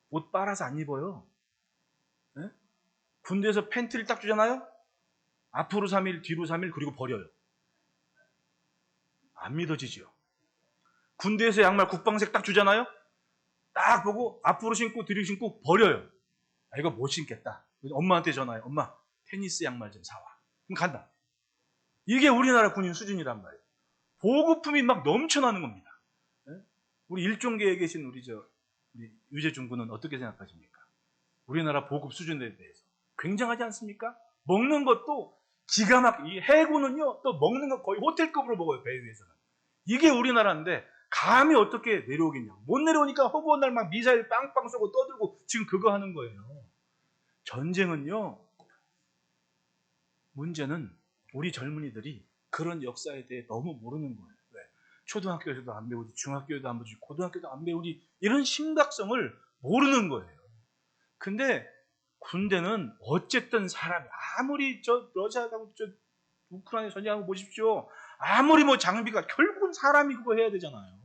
옷 빨아서 안 입어요. 네? 군대에서 팬티를 딱 주잖아요? 앞으로 3일, 뒤로 3일, 그리고 버려요. 안 믿어지죠. 군대에서 양말 국방색 딱 주잖아요? 딱 보고 앞으로 신고 뒤로 신고 버려요. 아, 이거 못 신겠다. 엄마한테 전화해. 엄마, 테니스 양말 좀 사와. 그럼 간다. 이게 우리나라 군인 수준이란 말이에요. 보급품이 막 넘쳐나는 겁니다. 네? 우리 일종계에 계신 우리 유재중 군은 어떻게 생각하십니까? 우리나라 보급 수준에 대해서 굉장하지 않습니까? 먹는 것도 기가 막히게, 해군은요 또 먹는 거 거의 호텔급으로 먹어요. 배 위에서는. 이게 우리나라인데 감히 어떻게 내려오겠냐. 못 내려오니까 허구한 날 막 미사일 빵빵 쏘고 떠들고 지금 그거 하는 거예요. 전쟁은요, 문제는 우리 젊은이들이 그런 역사에 대해 너무 모르는 거예요. 왜? 초등학교에서도 안 배우지, 중학교에도 안 배우지, 고등학교도 안 배우지, 이런 심각성을 모르는 거예요. 근데 군대는 어쨌든 사람이, 아무리 러시아하고 우크라이나 전쟁하고 보십시오. 아무리 뭐 장비가, 결국은 사람이 그거 해야 되잖아요.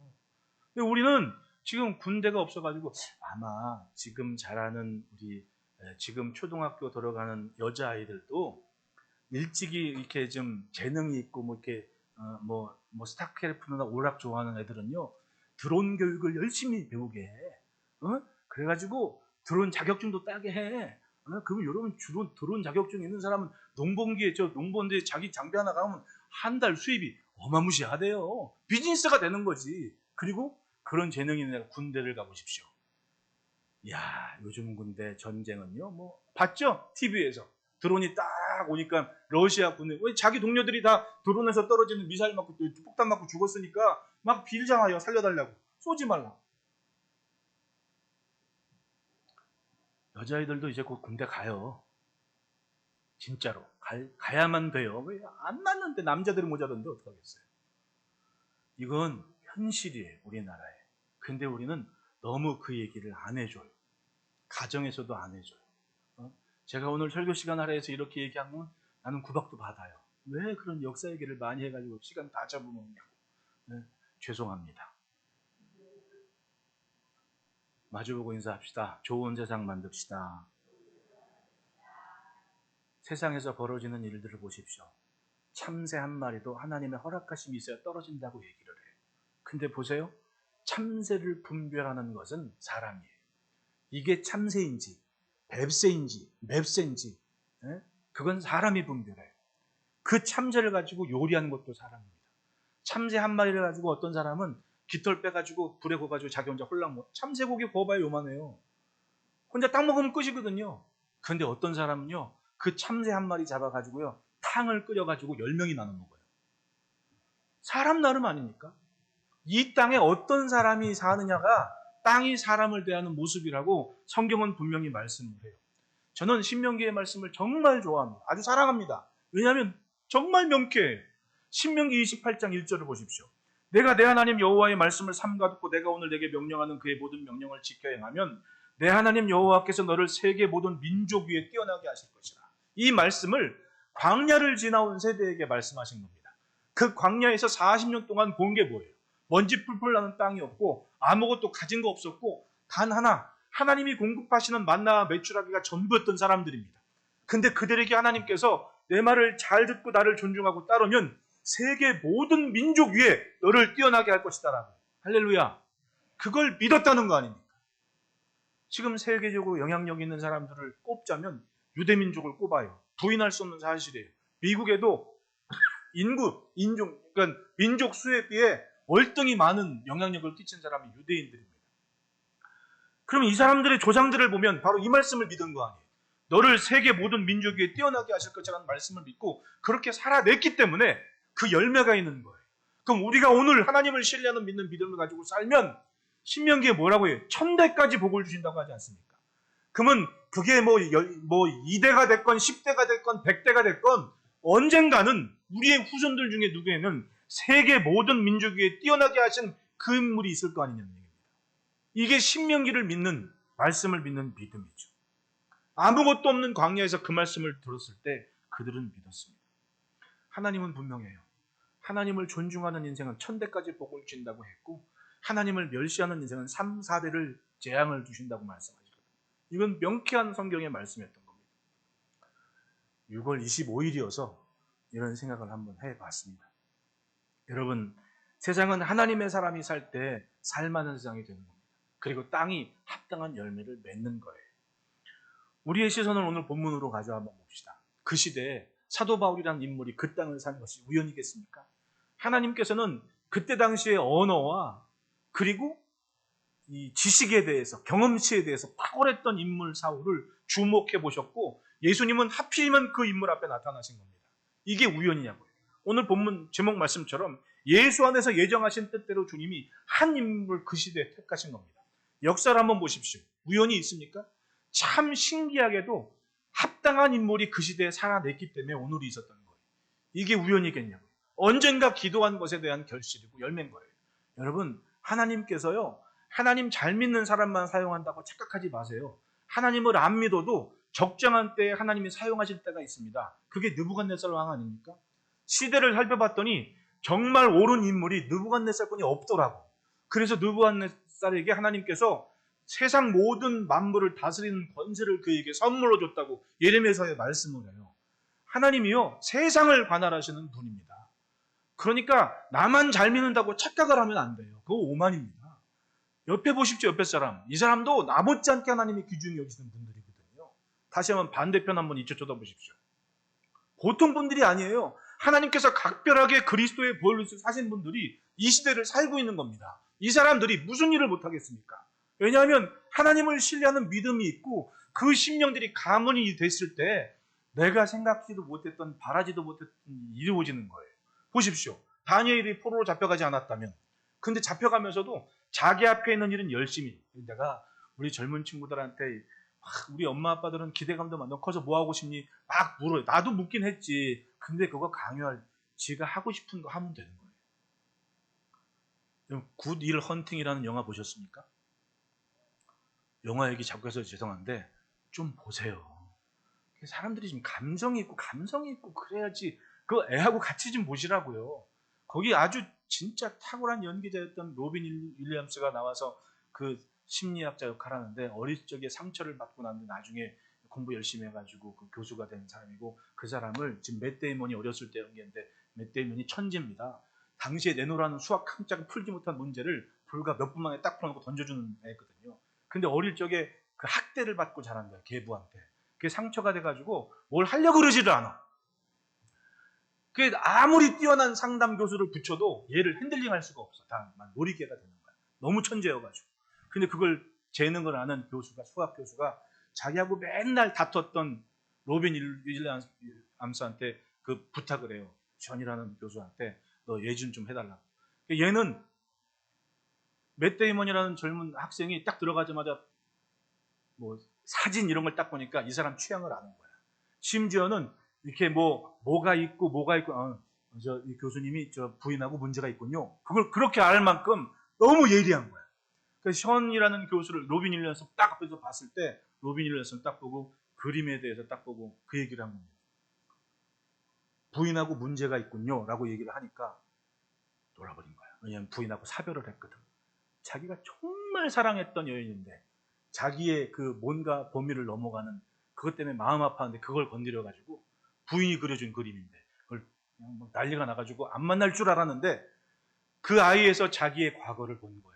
근데 우리는 지금 군대가 없어가지고, 아마 지금 자라는 우리 지금 초등학교 들어가는 여자아이들도 일찍이 이렇게 좀 재능이 있고 뭐 이렇게 뭐 스타크래프트나 오락 좋아하는 애들은요, 드론 교육을 열심히 배우게 해. 그래가지고 드론 자격증도 따게 해. 그럼 여러분, 주로 드론 자격증 있는 사람은 농본대에 자기 장비 하나 가면 한 달 수입이 어마무시하대요. 비즈니스가 되는 거지. 그리고 그런 재능이 있는 군대를 가보십시오. 이야, 요즘 군대 전쟁은요, 뭐 봤죠? TV에서 드론이 딱 오니까 러시아 군대, 왜 자기 동료들이 다 드론에서 떨어지는 미사일 맞고 폭탄 맞고 죽었으니까 막 빌잖아요. 살려달라고. 쏘지 말라. 여자아이들도 이제 곧 군대 가요. 진짜로. 가야만 돼요. 왜 안 맞는데, 남자들은 모자란데 어떡하겠어요. 이건 현실이에요, 우리나라에. 근데 우리는 너무 그 얘기를 안 해줘요. 가정에서도 안 해줘요. 제가 오늘 설교 시간 하라해서 이렇게 얘기하면 나는 구박도 받아요. 왜 그런 역사 얘기를 많이 해가지고 시간 다 잡아먹냐고. 네, 죄송합니다. 마주보고 인사합시다. 좋은 세상 만듭시다. 세상에서 벌어지는 일들을 보십시오. 참새 한 마리도 하나님의 허락하심이 있어야 떨어진다고 얘기를 해요. 근데 보세요. 참새를 분별하는 것은 사람이에요. 이게 참새인지 뱁새인지 맵새인지, 그건 사람이 분별해요. 그 참새를 가지고 요리하는 것도 사람입니다. 참새 한 마리를 가지고 어떤 사람은 깃털 빼가지고 불에 구워가지고 자기 혼자 홀랑 먹어. 참새 고기 구워봐야 요만해요. 혼자 딱 먹으면 끝이거든요. 그런데 어떤 사람은요, 그 참새 한 마리 잡아가지고요, 탕을 끓여가지고 10명이 나눠 먹어요. 사람 나름 아닙니까? 이 땅에 어떤 사람이 사느냐가 땅이 사람을 대하는 모습이라고 성경은 분명히 말씀을 해요. 저는 신명기의 말씀을 정말 좋아합니다. 아주 사랑합니다. 왜냐하면 정말 명쾌해요. 신명기 28장 1절을 보십시오. 내가 내 하나님 여호와의 말씀을 삼가 듣고 내가 오늘 내게 명령하는 그의 모든 명령을 지켜 행하면 내 하나님 여호와께서 너를 세계 모든 민족 위에 뛰어나게 하실 것이라. 이 말씀을 광야를 지나온 세대에게 말씀하신 겁니다. 그 광야에서 40년 동안 본 게 뭐예요? 먼지 풀풀 나는 땅이 없고 아무것도 가진 거 없었고 단 하나, 하나님이 공급하시는 만나와 메추라기가 전부였던 사람들입니다. 근데 그들에게 하나님께서 내 말을 잘 듣고 나를 존중하고 따르면 세계 모든 민족 위에 너를 뛰어나게 할 것이다 라고. 할렐루야. 그걸 믿었다는 거 아닙니까? 지금 세계적으로 영향력 있는 사람들을 꼽자면 유대민족을 꼽아요. 부인할 수 없는 사실이에요. 미국에도 인종, 그러니까 민족 수에 비해 월등히 많은 영향력을 끼친 사람이 유대인들입니다. 그럼 이 사람들의 조상들을 보면 바로 이 말씀을 믿은 거 아니에요. 너를 세계 모든 민족 위에 뛰어나게 하실 것이라는 말씀을 믿고 그렇게 살아냈기 때문에 그 열매가 있는 거예요. 그럼 우리가 오늘 하나님을 신뢰하는 믿는 믿음을 가지고 살면 신명기에 뭐라고 해요? 1000대까지 복을 주신다고 하지 않습니까? 그러면 그게 뭐 2대가 됐건 10대가 됐건 100대가 됐건 언젠가는 우리의 후손들 중에 누구에는 세계 모든 민족 위에 뛰어나게 하신 그 인물이 있을 거 아니냐는 얘기입니다. 이게 신명기를 믿는, 말씀을 믿는 믿음이죠. 아무것도 없는 광야에서 그 말씀을 들었을 때 그들은 믿었습니다. 하나님은 분명해요. 하나님을 존중하는 인생은 1000대까지 복을 주신다고 했고 하나님을 멸시하는 인생은 3, 4대를 재앙을 주신다고 말씀하시거든요. 이건 명쾌한 성경의 말씀이었던 겁니다. 6월 25일이어서 이런 생각을 한번 해봤습니다. 여러분, 세상은 하나님의 사람이 살 때 살만한 세상이 되는 겁니다. 그리고 땅이 합당한 열매를 맺는 거예요. 우리의 시선을 오늘 본문으로 가져와 한번 봅시다. 그 시대에 사도 바울이라는 인물이 그 땅을 산 것이 우연이겠습니까? 하나님께서는 그때 당시의 언어와 그리고 이 지식에 대해서, 경험치에 대해서 탁월했던 인물 사울을 주목해 보셨고 예수님은 하필이면 그 인물 앞에 나타나신 겁니다. 이게 우연이냐고요. 오늘 본문 제목 말씀처럼 예수 안에서 예정하신 뜻대로 주님이 한 인물을 그 시대에 택하신 겁니다. 역사를 한번 보십시오. 우연이 있습니까? 참 신기하게도 합당한 인물이 그 시대에 살아냈기 때문에 오늘이 있었던 거예요. 이게 우연이겠냐고요. 언젠가 기도한 것에 대한 결실이고 열매인 거예요. 여러분, 하나님께서요, 하나님 잘 믿는 사람만 사용한다고 착각하지 마세요. 하나님을 안 믿어도 적정한 때에 하나님이 사용하실 때가 있습니다. 그게 느부갓네살 왕 아닙니까? 시대를 살펴봤더니 정말 옳은 인물이 느부갓네살뿐이 없더라고. 그래서 느부갓네살에게 하나님께서 세상 모든 만물을 다스리는 권세를 그에게 선물로 줬다고 예레미야서에 말씀을 해요. 하나님이요, 세상을 관할하시는 분입니다. 그러니까 나만 잘 믿는다고 착각을 하면 안 돼요. 그거 오만입니다. 옆에 보십시오, 옆에 사람. 이 사람도 나 못지않게 하나님이 귀중히 여기시는 분들이거든요. 다시 한번 반대편 한번 이쪽 쳐다보십시오. 보통 분들이 아니에요. 하나님께서 각별하게 그리스도의 보혈로 사신 분들이 이 시대를 살고 있는 겁니다. 이 사람들이 무슨 일을 못하겠습니까? 왜냐하면 하나님을 신뢰하는 믿음이 있고 그 심령들이 가문이 됐을 때 내가 생각지도 못했던, 바라지도 못했던 일이 이루어지는 거예요. 보십시오. 다니엘이 포로로 잡혀가지 않았다면, 근데 잡혀가면서도 자기 앞에 있는 일은 열심히, 내가 우리 젊은 친구들한테 우리 엄마 아빠들은 기대감도 많아. 너 커서 뭐 하고 싶니? 막 물어요. 나도 묻긴 했지. 근데 그거 강요할, 지가 하고 싶은 거 하면 되는 거예요. 굿 일 헌팅이라는 영화 보셨습니까? 영화 얘기 자꾸 해서 죄송한데 좀 보세요. 사람들이 좀 감성이 있고 그래야지. 그 애하고 같이 좀 보시라고요. 거기 아주 진짜 탁월한 연기자였던 로빈 윌리엄스가 나와서 그 심리학자 역할을 하는데 어릴 적에 상처를 받고 났는데 나중에 공부 열심히 해가지고 그 교수가 된 사람이고 그 사람을 지금 맷 데이먼이 어렸을 때 연기했는데 맷 데이먼이 천재입니다. 당시에 내노라는 수학 한 짝을 풀지 못한 문제를 불과 몇 분 만에 딱 풀어놓고 던져주는 애거든요. 근데 어릴 적에 그 학대를 받고 자란 거예요. 계부한테. 그게 상처가 돼가지고 뭘 하려고 그러지를 않아. 그 아무리 뛰어난 상담 교수를 붙여도 얘를 핸들링할 수가 없어. 다만 놀이개가 되는 거야. 너무 천재여가지고. 근데 그걸 재능을 아는 교수가, 수학 교수가 자기하고 맨날 다퉜던 로빈 윌리엄스한테 그 부탁을 해요. 존이라는 교수한테 너 예준 좀 해달라고. 얘는 맷 데이먼이라는 젊은 학생이 딱 들어가자마자 뭐 사진 이런 걸 딱 보니까 이 사람 취향을 아는 거야. 심지어는 이렇게 뭐가 있고 이 교수님이 저 부인하고 문제가 있군요. 그걸 그렇게 알 만큼 너무 예리한 거야. 그래서 션이라는 교수를 로빈 윌리엄스 딱 앞에서 봤을 때 로빈 윌리엄스 딱 보고 그림에 대해서 딱 보고 그 얘기를 한 겁니다. 부인하고 문제가 있군요 라고 얘기를 하니까 놀아버린 거야. 왜냐하면 부인하고 사별을 했거든. 자기가 정말 사랑했던 여인인데 자기의 그 뭔가 범위를 넘어가는 그것 때문에 마음 아파하는데 그걸 건드려가지고 부인이 그려준 그림인데 그걸 그냥 막 난리가 나가지고 안 만날 줄 알았는데 그 아이에서 자기의 과거를 본 거예요.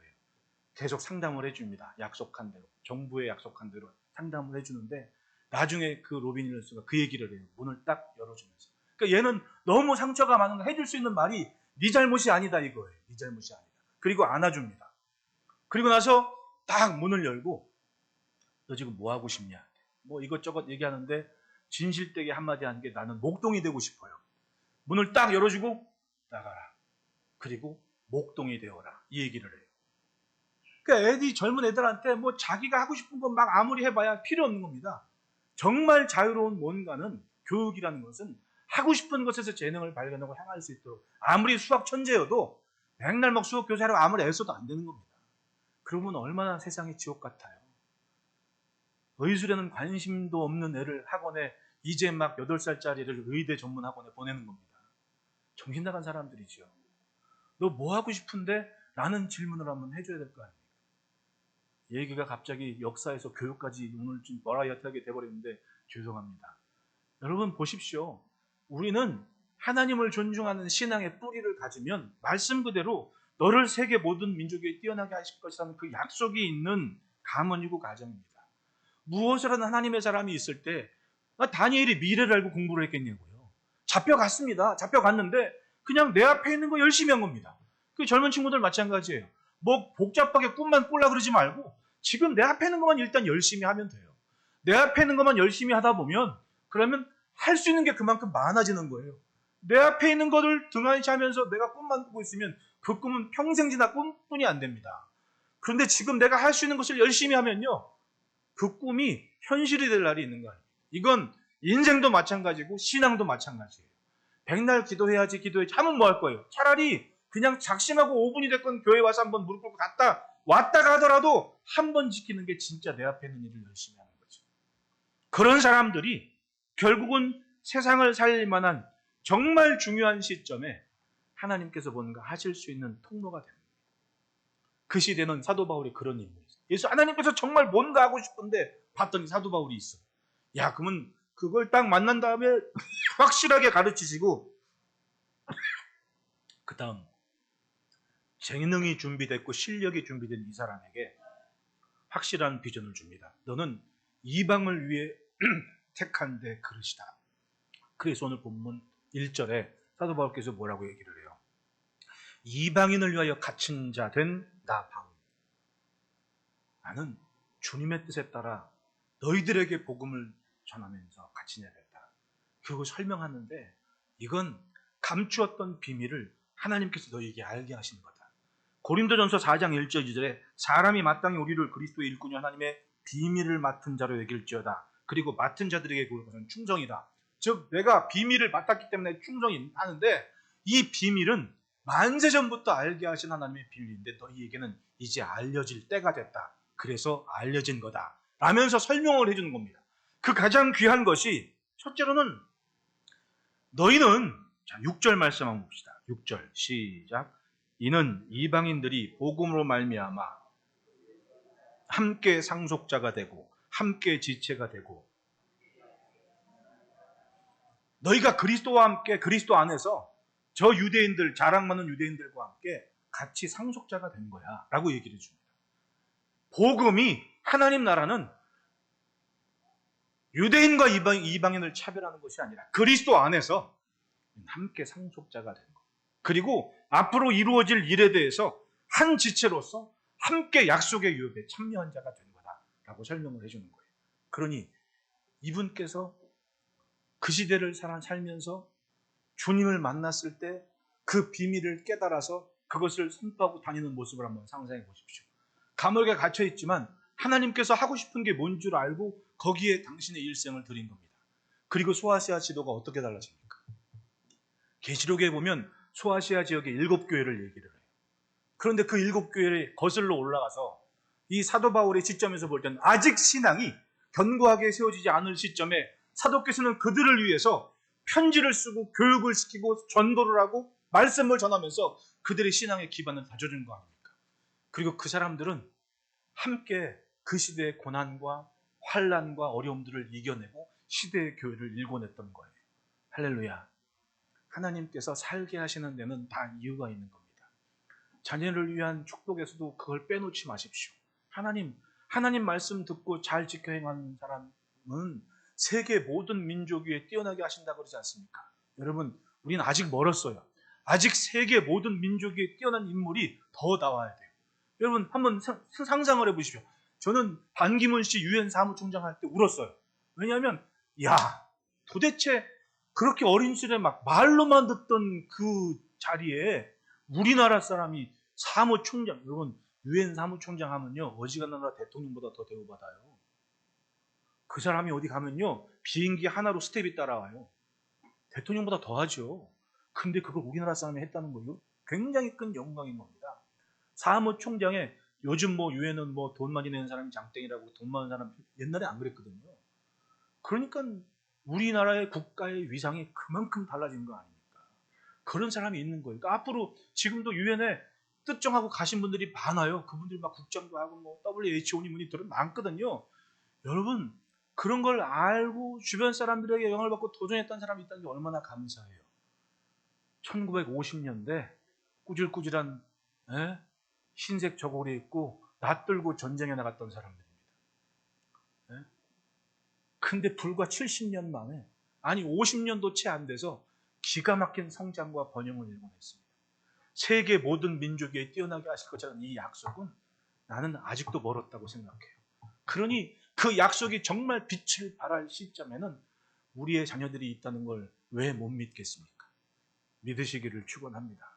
계속 상담을 해줍니다. 약속한 대로. 정부에 약속한 대로 상담을 해주는데 나중에 그 로빈 윌리엄스가 그 얘기를 해요. 문을 딱 열어주면서. 그러니까 얘는 너무 상처가 많은 거 해줄 수 있는 말이 네 잘못이 아니다 이거예요. 네 잘못이 아니다. 그리고 안아줍니다. 그리고 나서 딱 문을 열고 너 지금 뭐 하고 싶냐? 뭐 이것저것 얘기하는데 진실되게 한마디 하는 게 나는 목동이 되고 싶어요. 문을 딱 열어주고 나가라. 그리고 목동이 되어라. 이 얘기를 해요. 그러니까 젊은 애들한테 뭐 자기가 하고 싶은 건 막 아무리 해봐야 필요 없는 겁니다. 정말 자유로운 뭔가는 교육이라는 것은 하고 싶은 것에서 재능을 발견하고 향할 수 있도록 아무리 수학 천재여도 맨날 막 수학 교사라고 아무리 애써도 안 되는 겁니다. 그러면 얼마나 세상이 지옥 같아요. 의술에는 관심도 없는 애를 학원에 이제 막 8살짜리를 의대 전문 학원에 보내는 겁니다. 정신 나간 사람들이죠. 너 뭐 하고 싶은데? 라는 질문을 한번 해줘야 될 거 아닙니까? 얘기가 갑자기 역사에서 교육까지 오늘 좀 버라이어티하게 돼버렸는데 죄송합니다. 여러분 보십시오. 우리는 하나님을 존중하는 신앙의 뿌리를 가지면 말씀 그대로 너를 세계 모든 민족에 뛰어나게 하실 것이라는 그 약속이 있는 가문이고 가정입니다. 무엇을 하는 하나님의 사람이 있을 때 다니엘이 미래를 알고 공부를 했겠냐고요. 잡혀갔습니다. 잡혀갔는데 그냥 내 앞에 있는 거 열심히 한 겁니다. 그 젊은 친구들 마찬가지예요. 뭐 복잡하게 꿈만 꾸려 그러지 말고 지금 내 앞에 있는 것만 일단 열심히 하면 돼요. 내 앞에 있는 것만 열심히 하다 보면 그러면 할 수 있는 게 그만큼 많아지는 거예요. 내 앞에 있는 것을 등한시하면서 내가 꿈만 꾸고 있으면 그 꿈은 평생 지나 꿈뿐이 안 됩니다. 그런데 지금 내가 할 수 있는 것을 열심히 하면요. 그 꿈이 현실이 될 날이 있는 거예요. 이건 인생도 마찬가지고 신앙도 마찬가지예요. 백날 기도해야지 하면 뭐 할 거예요? 차라리 그냥 작심하고 5분이 됐건 교회 와서 한번 무릎 꿇고 왔다가 하더라도 한 번 지키는 게 진짜 내 앞에 있는 일을 열심히 하는 거죠. 그런 사람들이 결국은 세상을 살릴 만한 정말 중요한 시점에 하나님께서 뭔가 하실 수 있는 통로가 됩니다. 그 시대는 사도 바울이 그런 인물이었어요. 예수 하나님께서 정말 뭔가 하고 싶은데 봤더니 사도 바울이 있어. 야, 그러면 그걸 딱 만난 다음에 확실하게 가르치시고 그 다음 재능이 준비됐고 실력이 준비된 이 사람에게 확실한 비전을 줍니다. 너는 이방을 위해 택한 데 그릇이다. 그래서 오늘 본문 1절에 사도 바울께서 뭐라고 얘기를 해요? 이방인을 위하여 갇힌 자 된 나 바울. 나는 주님의 뜻에 따라 너희들에게 복음을 전하면서 갇힌 자 됐다. 그리고 설명하는데 이건 감추었던 비밀을 하나님께서 너희에게 알게 하시는 거다. 고린도전서 4장 1절 2절에 사람이 마땅히 우리를 그리스도의 일꾼이 하나님의 비밀을 맡은 자로 여길지어다. 그리고 맡은 자들에게 그것은 충성이다. 즉 내가 비밀을 맡았기 때문에 충성이 하는데 이 비밀은 만세전부터 알게 하신 하나님의 비밀인데 너희에게는 이제 알려질 때가 됐다. 그래서 알려진 거다. 라면서 설명을 해주는 겁니다. 그 가장 귀한 것이 첫째로는 너희는 6절 말씀 한번 봅시다. 6절 시작. 이는 이방인들이 복음으로 말미암아 함께 상속자가 되고 함께 지체가 되고 너희가 그리스도와 함께 그리스도 안에서 저 유대인들 자랑 많은 유대인들과 함께 같이 상속자가 된 거야 라고 얘기를 해줍니다. 복음이 하나님 나라는 유대인과 이방인을 차별하는 것이 아니라 그리스도 안에서 함께 상속자가 된 거. 그리고 앞으로 이루어질 일에 대해서 한 지체로서 함께 약속의 유업에 참여한 자가 된 거다라고 설명을 해주는 거예요. 그러니 이분께서 그 시대를 살면서 주님을 만났을 때 그 비밀을 깨달아서 그것을 선포하고 다니는 모습을 한번 상상해 보십시오. 감옥에 갇혀 있지만 하나님께서 하고 싶은 게 뭔 줄 알고 거기에 당신의 일생을 드린 겁니다. 그리고 소아시아 지도가 어떻게 달라집니까? 계시록에 보면 소아시아 지역의 7교회를 얘기를 해요. 그런데 그 7교회를 거슬러 올라가서 이 사도 바울의 시점에서 볼 때는 아직 신앙이 견고하게 세워지지 않을 시점에 사도께서는 그들을 위해서 편지를 쓰고 교육을 시키고 전도를 하고 말씀을 전하면서 그들의 신앙의 기반을 다져준 거 아닙니까? 그리고 그 사람들은 함께 그 시대의 고난과 환난과 어려움들을 이겨내고 시대의 교회를 일궈냈던 거예요. 할렐루야. 하나님께서 살게 하시는 데는 다 이유가 있는 겁니다. 자녀를 위한 축복에서도 그걸 빼놓지 마십시오. 하나님 말씀 듣고 잘 지켜 행하는 사람은 세계 모든 민족 위에 뛰어나게 하신다고 그러지 않습니까? 여러분, 우리는 아직 멀었어요. 아직 세계 모든 민족 위에 뛰어난 인물이 더 나와야 돼요. 여러분, 한번 상상을 해보십시오. 저는 반기문 씨 유엔 사무총장 할 때 울었어요. 왜냐하면, 도대체 그렇게 어린 시절에 막 말로만 듣던 그 자리에 우리나라 사람이 사무총장, 여러분, 유엔 사무총장 하면요, 어지간한 대통령보다 더 대우받아요. 그 사람이 어디 가면요, 비행기 하나로 스텝이 따라와요. 대통령보다 더 하죠. 근데 그걸 우리나라 사람이 했다는 거요, 굉장히 큰 영광인 겁니다. 사무총장에 요즘 유엔은 돈 많이 내는 사람이 장땡이라고 돈 많은 사람 옛날에 안 그랬거든요. 그러니까 우리나라의 국가의 위상이 그만큼 달라진 거 아닙니까? 그런 사람이 있는 거예요. 그러니까 앞으로 지금도 유엔에 뜻정하고 가신 분들이 많아요. 그분들이 막 국장도 하고 WHO니 뭐니 들은 많거든요. 여러분, 그런 걸 알고 주변 사람들에게 영향을 받고 도전했던 사람이 있다는 게 얼마나 감사해요. 1950년대 꾸질꾸질한 흰색 저고리 입고 낯들고 전쟁에 나갔던 사람들입니다. 근데 불과 70년 만에, 아니 50년도 채 안 돼서 기가 막힌 성장과 번영을 일궈냈습니다. 세계 모든 민족에 뛰어나게 하실 것이라는 이 약속은 나는 아직도 멀었다고 생각해요. 그러니 그 약속이 정말 빛을 발할 시점에는 우리의 자녀들이 있다는 걸 왜 못 믿겠습니까? 믿으시기를 축원합니다.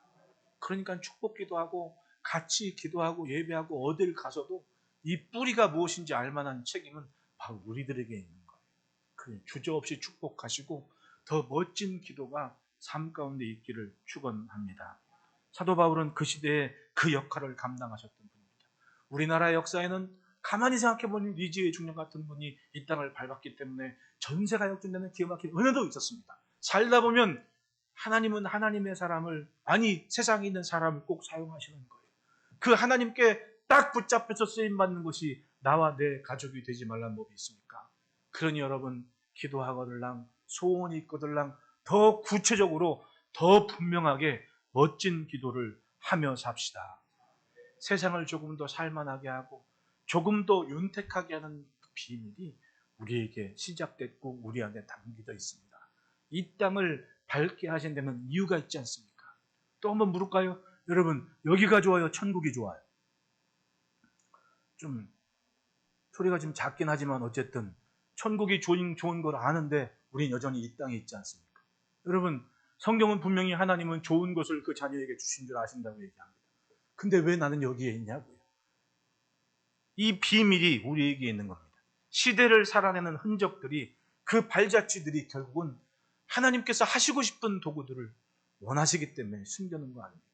그러니까 축복 기도하고 같이 기도하고 예배하고 어딜 가서도 이 뿌리가 무엇인지 알만한 책임은 바로 우리들에게 있는 거예요. 주저없이 축복하시고 더 멋진 기도가 삶 가운데 있기를 축원합니다. 사도 바울은 그 시대에 그 역할을 감당하셨던 분입니다. 우리나라 역사에는 가만히 생각해보니 리지의 중년 같은 분이 이 땅을 밟았기 때문에 전세가 역전되는 기가 막힌 은혜도 있었습니다. 살다 보면 하나님은 하나님의 사람을, 아니 세상에 있는 사람을 꼭 사용하시는 거예요. 그 하나님께 딱 붙잡혀서 쓰임받는 것이 나와 내 가족이 되지 말라는 법이 있습니까? 그러니 여러분, 기도하거들랑 소원이 있거들랑 더 구체적으로 더 분명하게 멋진 기도를 하며 삽시다. 세상을 조금 더 살만하게 하고 조금 더 윤택하게 하는 그 비밀이 우리에게 시작됐고 우리 안에 담겨져 있습니다. 이 땅을 밝게 하신 데는 이유가 있지 않습니까? 또 한번 물을까요? 여러분, 여기가 좋아요? 천국이 좋아요? 좀 소리가 좀 작긴 하지만 어쨌든 천국이 좋은 걸 아는데 우린 여전히 이 땅에 있지 않습니까? 여러분, 성경은 분명히 하나님은 좋은 것을 그 자녀에게 주신 줄 아신다고 얘기합니다. 근데 왜 나는 여기에 있냐고요? 이 비밀이 우리에게 있는 겁니다. 시대를 살아내는 흔적들이, 그 발자취들이 결국은 하나님께서 하시고 싶은 도구들을 원하시기 때문에 숨겨놓은 거 아닙니까?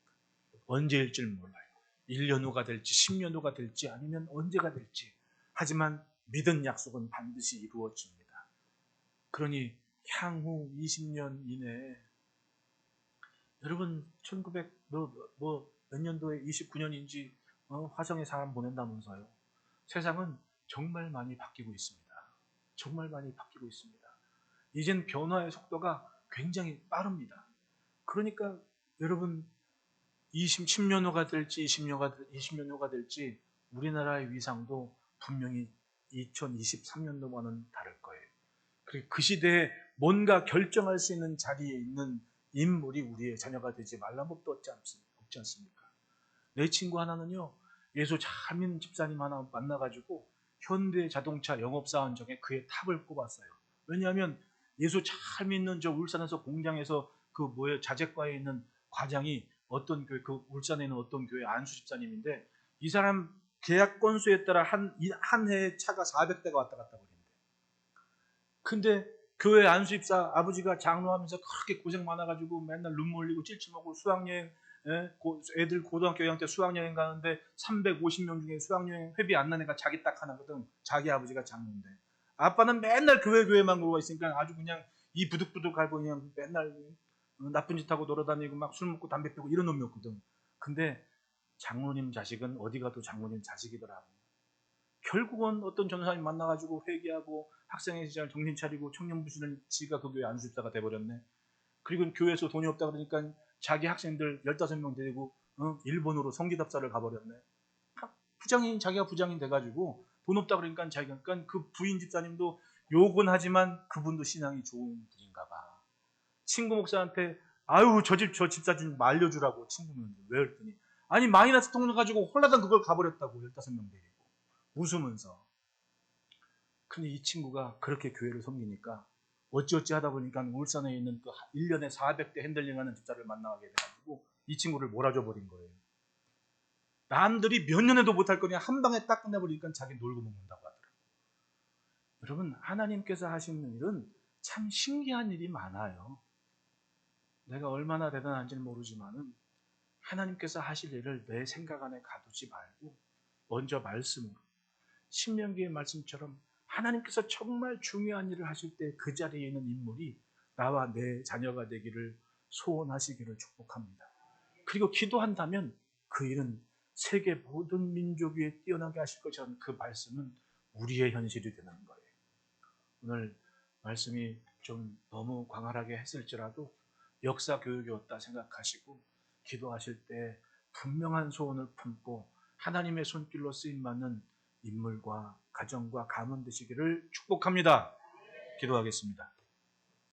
언제일 줄 몰라요. 1년 후가 될지 10년 후가 될지 아니면 언제가 될지. 하지만 믿은 약속은 반드시 이루어집니다. 그러니 향후 20년 이내에 여러분 1900 몇 년도에 29년인지 화성에 사람 보낸다면서요. 세상은 정말 많이 바뀌고 있습니다. 정말 많이 바뀌고 있습니다. 이젠 변화의 속도가 굉장히 빠릅니다. 그러니까 여러분 10년 후가 될지 20년 후가 될지 우리나라의 위상도 분명히 2023년도와는 다를 거예요. 그리고 그 시대에 뭔가 결정할 수 있는 자리에 있는 인물이 우리의 자녀가 되지 말란 법도 없지 않습니까? 내 친구 하나는요, 예수 잘 믿는 집사님 하나 만나가지고 현대 자동차 영업사원 중에 그의 탑을 꼽았어요. 왜냐하면 예수 잘 믿는 저 울산에서 공장에서 그 뭐예요 자재과에 있는 과장이 어떤 교회, 그 울산에 있는 어떤 교회 안수 집사님인데, 이 사람 계약 건수에 따라 한 해에 차가 400대가 왔다 갔다 버린대. 근데 교회 안수 집사 아버지가 장로하면서 그렇게 고생 많아가지고 맨날 눈물 흘리고 찔찔 먹고 수학여행, 애들 고등학교 여행 때 수학여행 가는데 350명 중에 수학여행 회비 안 난 애가 자기 딱 하나거든. 자기 아버지가 장로인데. 아빠는 맨날 교회만 가고 있으니까 아주 그냥 이 부득부득하고 그냥 맨날 나쁜 짓 하고 놀아다니고 막 술 먹고 담배 피우고 이런 놈이었거든. 근데 장로님 자식은 어디 가도 장로님 자식이더라고. 결국은 어떤 전사님 만나가지고 회개하고 학생회 시절 정신 차리고 청년부시는 지가 그 교회 안수집사가 돼버렸네. 그리고 교회에서 돈이 없다 그러니까 자기 학생들 15명 데리고 일본으로 성지답사를 가버렸네. 자기가 부장인 돼가지고 돈 없다 그러니까 자기가, 그러니까 그 부인 집사님도 욕은 하지만 그분도 신앙이 좋은 분인가 봐. 친구 목사한테 아유 저 집사 좀 말려주라고 친구면 왜 그랬더니 아니 마이너스 통로 가지고 홀라당 그걸 가버렸다고 15명 데리고 웃으면서. 근데 이 친구가 그렇게 교회를 섬기니까 어찌어찌 하다 보니까 울산에 있는 그 1년에 400대 핸들링하는 집사를 만나게 돼가지고 이 친구를 몰아줘 버린 거예요. 남들이 몇 년에도 못할 거냐 한 방에 딱 끝내버리니까 자기 놀고 먹는다고 하더라고요. 여러분 하나님께서 하시는 일은 참 신기한 일이 많아요. 내가 얼마나 대단한지는 모르지만은 하나님께서 하실 일을 내 생각 안에 가두지 말고 먼저 말씀으로, 신명기의 말씀처럼 하나님께서 정말 중요한 일을 하실 때 그 자리에 있는 인물이 나와 내 자녀가 되기를 소원하시기를 축복합니다. 그리고 기도한다면 그 일은 세계 모든 민족 위에 뛰어나게 하실 것이라는 그 말씀은 우리의 현실이 되는 거예요. 오늘 말씀이 좀 너무 광활하게 했을지라도 역사 교육이었다 생각하시고 기도하실 때 분명한 소원을 품고 하나님의 손길로 쓰임받는 인물과 가정과 가문 되시기를 축복합니다. 기도하겠습니다.